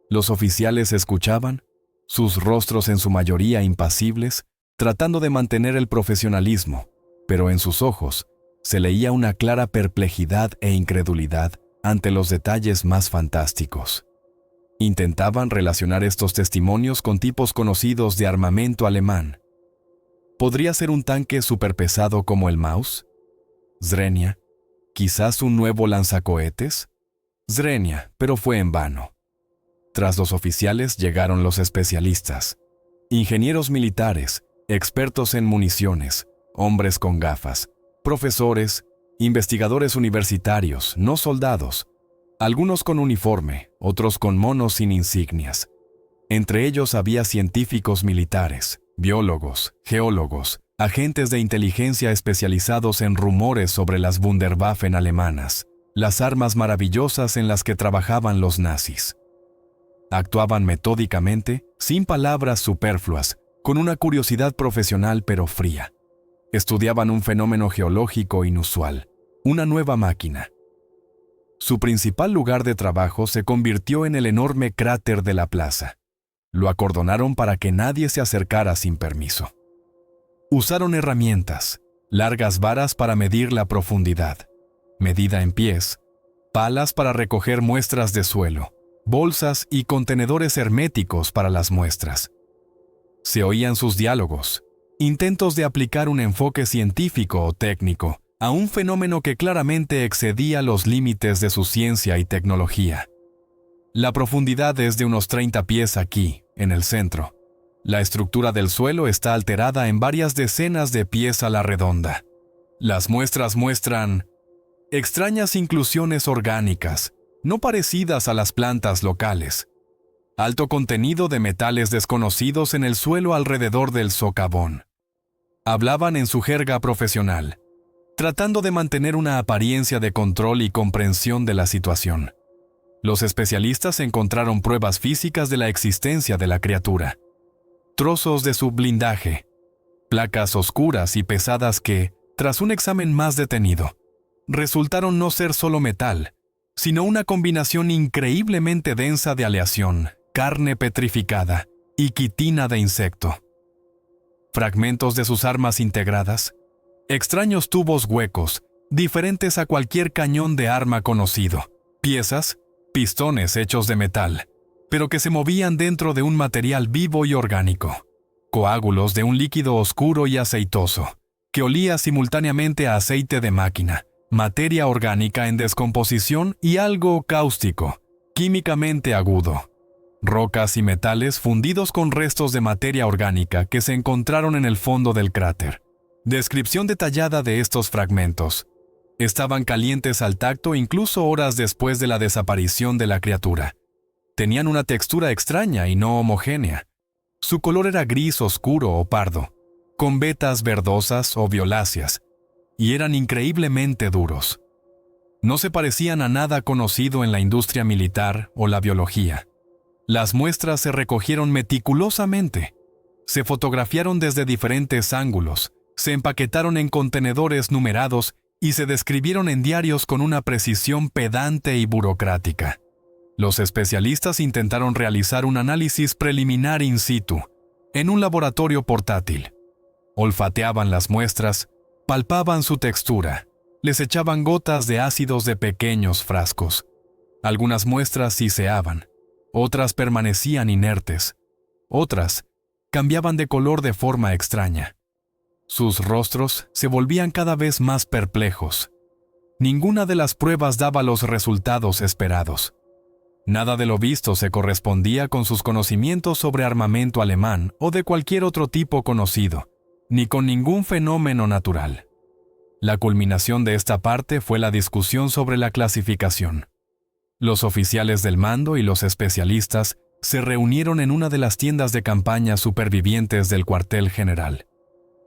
Los oficiales escuchaban, sus rostros en su mayoría impasibles, tratando de mantener el profesionalismo, pero en sus ojos se leía una clara perplejidad e incredulidad ante los detalles más fantásticos. Intentaban relacionar estos testimonios con tipos conocidos de armamento alemán. ¿Podría ser un tanque superpesado como el Maus? Zrenia. ¿Quizás un nuevo lanzacohetes? Zrenia, pero fue en vano. Tras los oficiales llegaron los especialistas, ingenieros militares, expertos en municiones, hombres con gafas, profesores, investigadores universitarios, no soldados, algunos con uniforme, otros con monos sin insignias. Entre ellos había científicos militares, biólogos, geólogos, agentes de inteligencia especializados en rumores sobre las Wunderwaffen alemanas, las armas maravillosas en las que trabajaban los nazis. Actuaban metódicamente, sin palabras superfluas, con una curiosidad profesional pero fría. Estudiaban un fenómeno geológico inusual, una nueva máquina. Su principal lugar de trabajo se convirtió en el enorme cráter de la plaza. Lo acordonaron para que nadie se acercara sin permiso. Usaron herramientas, largas varas para medir la profundidad, medida en pies, palas para recoger muestras de suelo, bolsas y contenedores herméticos para las muestras. Se oían sus diálogos, intentos de aplicar un enfoque científico o técnico a un fenómeno que claramente excedía los límites de su ciencia y tecnología. La profundidad es de unos 30 pies aquí, en el centro. La estructura del suelo está alterada en varias decenas de pies a la redonda. Las muestras muestran extrañas inclusiones orgánicas, no parecidas a las plantas locales. Alto contenido de metales desconocidos en el suelo alrededor del socavón. Hablaban en su jerga profesional. tratando de mantener una apariencia de control y comprensión de la situación. Los especialistas encontraron pruebas físicas de la existencia de la criatura. Trozos de su blindaje, placas oscuras y pesadas que, tras un examen más detenido, resultaron no ser solo metal, sino una combinación increíblemente densa de aleación, carne petrificada y quitina de insecto. Fragmentos de sus armas integradas, extraños tubos huecos, diferentes a cualquier cañón de arma conocido, piezas, pistones hechos de metal, pero que se movían dentro de un material vivo y orgánico, coágulos de un líquido oscuro y aceitoso, que olía simultáneamente a aceite de máquina, materia orgánica en descomposición y algo cáustico, químicamente agudo. Rocas y metales fundidos con restos de materia orgánica que se encontraron en el fondo del cráter. Descripción detallada de estos fragmentos. Estaban calientes al tacto incluso horas después de la desaparición de la criatura. Tenían una textura extraña y no homogénea. Su color era gris oscuro o pardo, con vetas verdosas o violáceas, y eran increíblemente duros. No se parecían a nada conocido en la industria militar o la biología. Las muestras se recogieron meticulosamente. Se fotografiaron desde diferentes ángulos, se empaquetaron en contenedores numerados y se describieron en diarios con una precisión pedante y burocrática. Los especialistas intentaron realizar un análisis preliminar in situ, en un laboratorio portátil. Olfateaban las muestras, palpaban su textura, les echaban gotas de ácidos de pequeños frascos. Algunas muestras siseaban, otras permanecían inertes, otras cambiaban de color de forma extraña. Sus rostros se volvían cada vez más perplejos. Ninguna de las pruebas daba los resultados esperados. Nada de lo visto se correspondía con sus conocimientos sobre armamento alemán o de cualquier otro tipo conocido, ni con ningún fenómeno natural. La culminación de esta parte fue la discusión sobre la clasificación. Los oficiales del mando y los especialistas se reunieron en una de las tiendas de campaña supervivientes del cuartel general.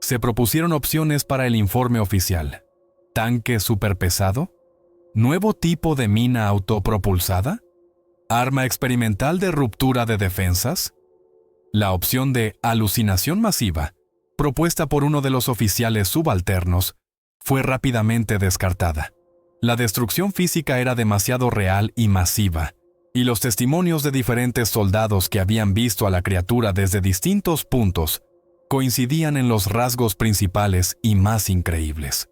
Se propusieron opciones para el informe oficial. ¿Tanque superpesado? ¿Nuevo tipo de mina autopropulsada? ¿Arma experimental de ruptura de defensas? La opción de alucinación masiva, propuesta por uno de los oficiales subalternos, fue rápidamente descartada. La destrucción física era demasiado real y masiva, y los testimonios de diferentes soldados que habían visto a la criatura desde distintos puntos coincidían en los rasgos principales y más increíbles.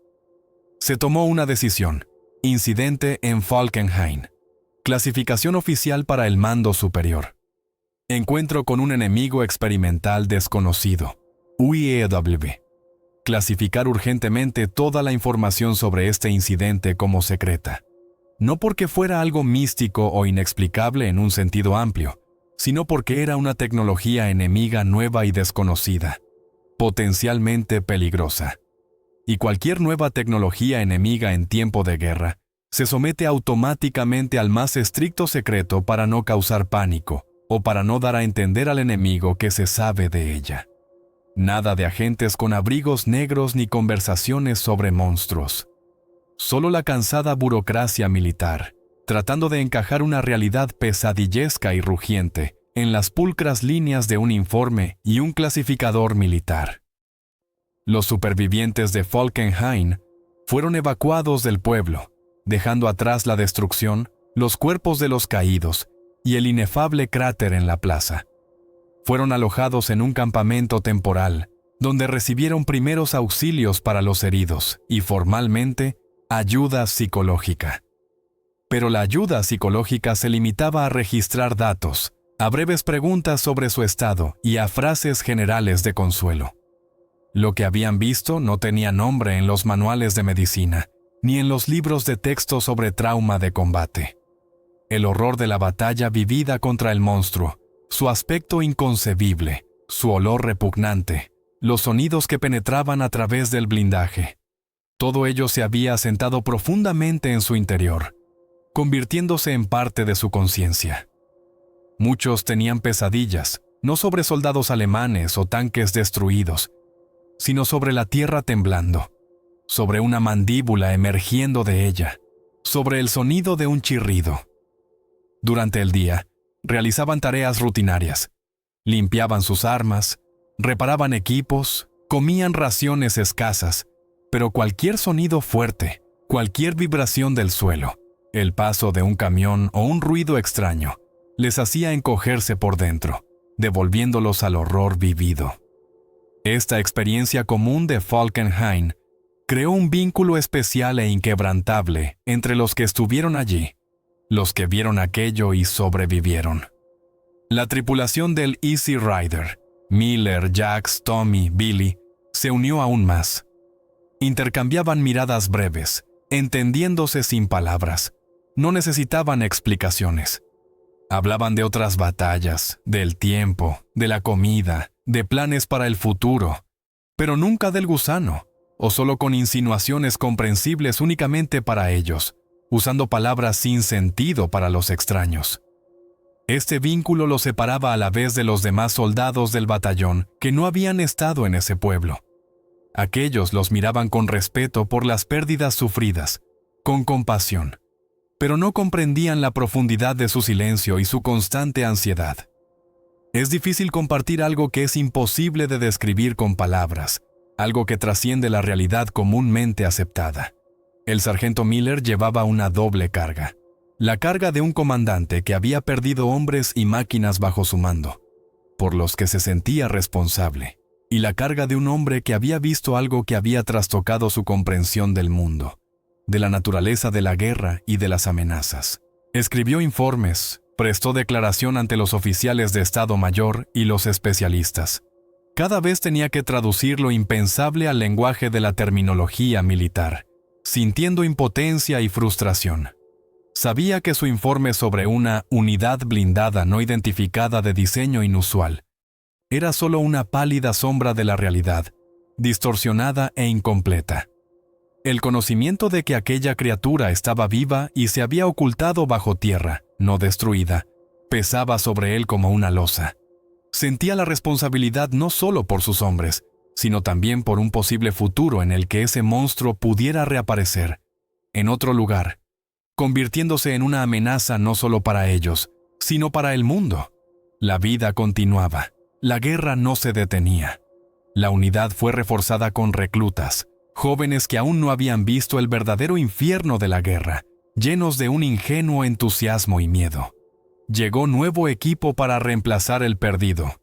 Se tomó una decisión: incidente en Falkenhayn. Clasificación oficial para el mando superior. Encuentro con un enemigo experimental desconocido. UIEW. Clasificar urgentemente toda la información sobre este incidente como secreta. No porque fuera algo místico o inexplicable en un sentido amplio, sino porque era una tecnología enemiga nueva y desconocida, potencialmente peligrosa. Y cualquier nueva tecnología enemiga en tiempo de guerra se somete automáticamente al más estricto secreto para no causar pánico o para no dar a entender al enemigo que se sabe de ella. Nada de agentes con abrigos negros ni conversaciones sobre monstruos. Solo la cansada burocracia militar, tratando de encajar una realidad pesadillesca y rugiente en las pulcras líneas de un informe y un clasificador militar. Los supervivientes de Falkenhayn fueron evacuados del pueblo, dejando atrás la destrucción, los cuerpos de los caídos y el inefable cráter en la plaza. Fueron alojados en un campamento temporal, donde recibieron primeros auxilios para los heridos y, formalmente, ayuda psicológica. Pero la ayuda psicológica se limitaba a registrar datos, a breves preguntas sobre su estado y a frases generales de consuelo. Lo que habían visto no tenía nombre en los manuales de medicina, ni en los libros de texto sobre trauma de combate. El horror de la batalla vivida contra el monstruo, su aspecto inconcebible, su olor repugnante, los sonidos que penetraban a través del blindaje. Todo ello se había asentado profundamente en su interior, convirtiéndose en parte de su conciencia. Muchos tenían pesadillas, no sobre soldados alemanes o tanques destruidos, sino sobre la tierra temblando, sobre una mandíbula emergiendo de ella, sobre el sonido de un chirrido. Durante el día, realizaban tareas rutinarias, limpiaban sus armas, reparaban equipos, comían raciones escasas, pero cualquier sonido fuerte, cualquier vibración del suelo, el paso de un camión o un ruido extraño, les hacía encogerse por dentro, devolviéndolos al horror vivido. Esta experiencia común de Falkenhayn creó un vínculo especial e inquebrantable entre los que estuvieron allí, los que vieron aquello y sobrevivieron. La tripulación del Easy Rider, Miller, Jax, Tommy, Billy, se unió aún más. Intercambiaban miradas breves, entendiéndose sin palabras. No necesitaban explicaciones. Hablaban de otras batallas, del tiempo, de la comida, de planes para el futuro, pero nunca del gusano, o solo con insinuaciones comprensibles únicamente para ellos, usando palabras sin sentido para los extraños. Este vínculo los separaba a la vez de los demás soldados del batallón que no habían estado en ese pueblo. Aquellos los miraban con respeto por las pérdidas sufridas, con compasión, pero no comprendían la profundidad de su silencio y su constante ansiedad. Es difícil compartir algo que es imposible de describir con palabras, algo que trasciende la realidad comúnmente aceptada. El sargento Miller llevaba una doble carga. La carga de un comandante que había perdido hombres y máquinas bajo su mando, por los que se sentía responsable, y la carga de un hombre que había visto algo que había trastocado su comprensión del mundo, de la naturaleza de la guerra y de las amenazas. Escribió informes, prestó declaración ante los oficiales de Estado Mayor y los especialistas. Cada vez tenía que traducir lo impensable al lenguaje de la terminología militar, sintiendo impotencia y frustración. Sabía que su informe sobre una unidad blindada no identificada de diseño inusual era solo una pálida sombra de la realidad, distorsionada e incompleta. El conocimiento de que aquella criatura estaba viva y se había ocultado bajo tierra, no destruida, pesaba sobre él como una losa. Sentía la responsabilidad no solo por sus hombres, sino también por un posible futuro en el que ese monstruo pudiera reaparecer, en otro lugar, convirtiéndose en una amenaza no solo para ellos, sino para el mundo. La vida continuaba, la guerra no se detenía. La unidad fue reforzada con reclutas, jóvenes que aún no habían visto el verdadero infierno de la guerra, llenos de un ingenuo entusiasmo y miedo. Llegó nuevo equipo para reemplazar el perdido.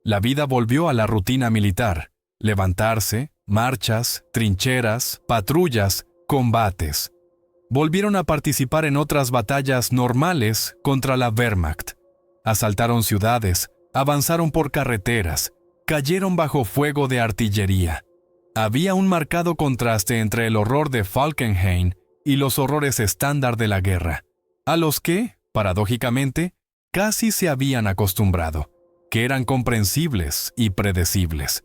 La vida volvió a la rutina militar: levantarse, marchas, trincheras, patrullas, combates. Volvieron a participar en otras batallas normales contra la Wehrmacht. Asaltaron ciudades, avanzaron por carreteras, cayeron bajo fuego de artillería. Había un marcado contraste entre el horror de Falkenhayn y los horrores estándar de la guerra, a los que, paradójicamente, casi se habían acostumbrado, que eran comprensibles y predecibles.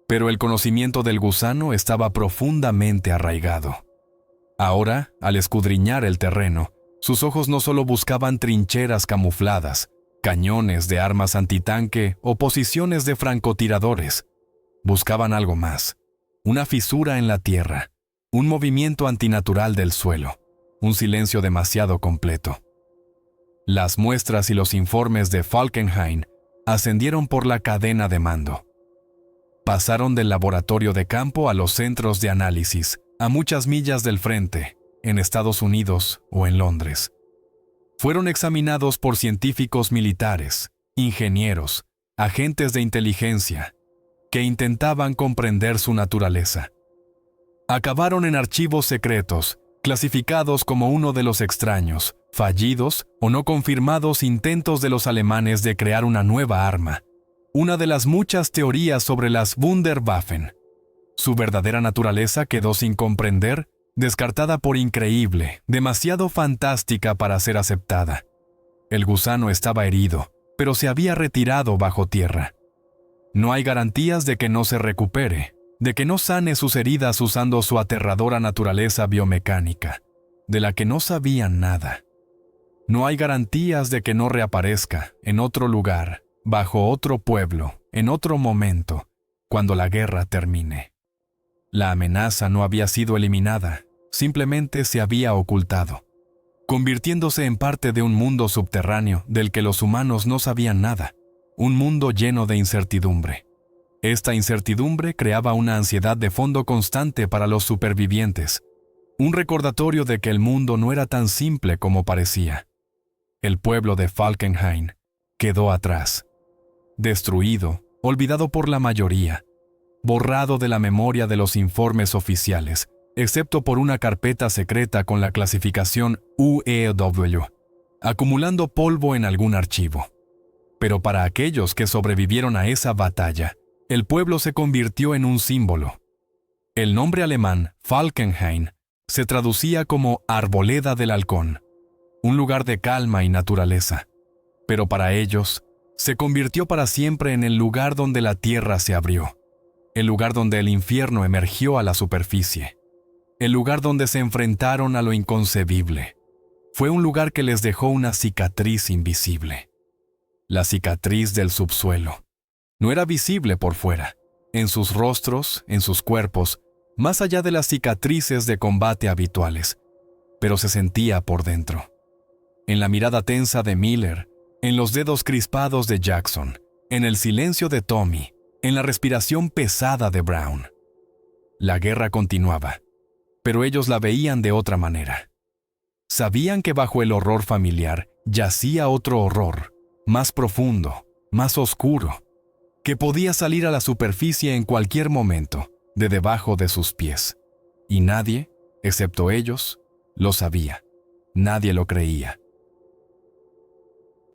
Pero el conocimiento del gusano estaba profundamente arraigado. Ahora, al escudriñar el terreno, sus ojos no solo buscaban trincheras camufladas, cañones de armas antitanque o posiciones de francotiradores. Buscaban algo más: una fisura en la tierra, un movimiento antinatural del suelo, un silencio demasiado completo. Las muestras y los informes de Falkenhayn ascendieron por la cadena de mando. Pasaron del laboratorio de campo a los centros de análisis, a muchas millas del frente, en Estados Unidos o en Londres. Fueron examinados por científicos militares, ingenieros, agentes de inteligencia, que intentaban comprender su naturaleza. Acabaron en archivos secretos, clasificados como uno de los extraños, fallidos o no confirmados intentos de los alemanes de crear una nueva arma, una de las muchas teorías sobre las Wunderwaffen. Su verdadera naturaleza quedó sin comprender, descartada por increíble, demasiado fantástica para ser aceptada. El gusano estaba herido, pero se había retirado bajo tierra. No hay garantías de que no se recupere, de que no sane sus heridas usando su aterradora naturaleza biomecánica, de la que no sabían nada. No hay garantías de que no reaparezca en otro lugar, bajo otro pueblo, en otro momento, cuando la guerra termine. La amenaza no había sido eliminada, simplemente se había ocultado, convirtiéndose en parte de un mundo subterráneo del que los humanos no sabían nada, un mundo lleno de incertidumbre. Esta incertidumbre creaba una ansiedad de fondo constante para los supervivientes, un recordatorio de que el mundo no era tan simple como parecía. El pueblo de Falkenhayn quedó atrás, destruido, olvidado por la mayoría, borrado de la memoria de los informes oficiales, excepto por una carpeta secreta con la clasificación UEW, acumulando polvo en algún archivo. Pero para aquellos que sobrevivieron a esa batalla, el pueblo se convirtió en un símbolo. El nombre alemán, Falkenhayn, se traducía como Arboleda del Halcón, un lugar de calma y naturaleza. Pero para ellos, se convirtió para siempre en el lugar donde la tierra se abrió, el lugar donde el infierno emergió a la superficie, el lugar donde se enfrentaron a lo inconcebible. Fue un lugar que les dejó una cicatriz invisible. La cicatriz del subsuelo. No era visible por fuera, en sus rostros, en sus cuerpos, más allá de las cicatrices de combate habituales, pero se sentía por dentro. En la mirada tensa de Miller, en los dedos crispados de Jackson, en el silencio de Tommy, en la respiración pesada de Brown. La guerra continuaba, pero ellos la veían de otra manera. Sabían que bajo el horror familiar yacía otro horror, más profundo, más oscuro, que podía salir a la superficie en cualquier momento, de debajo de sus pies. Y nadie, excepto ellos, lo sabía. Nadie lo creía.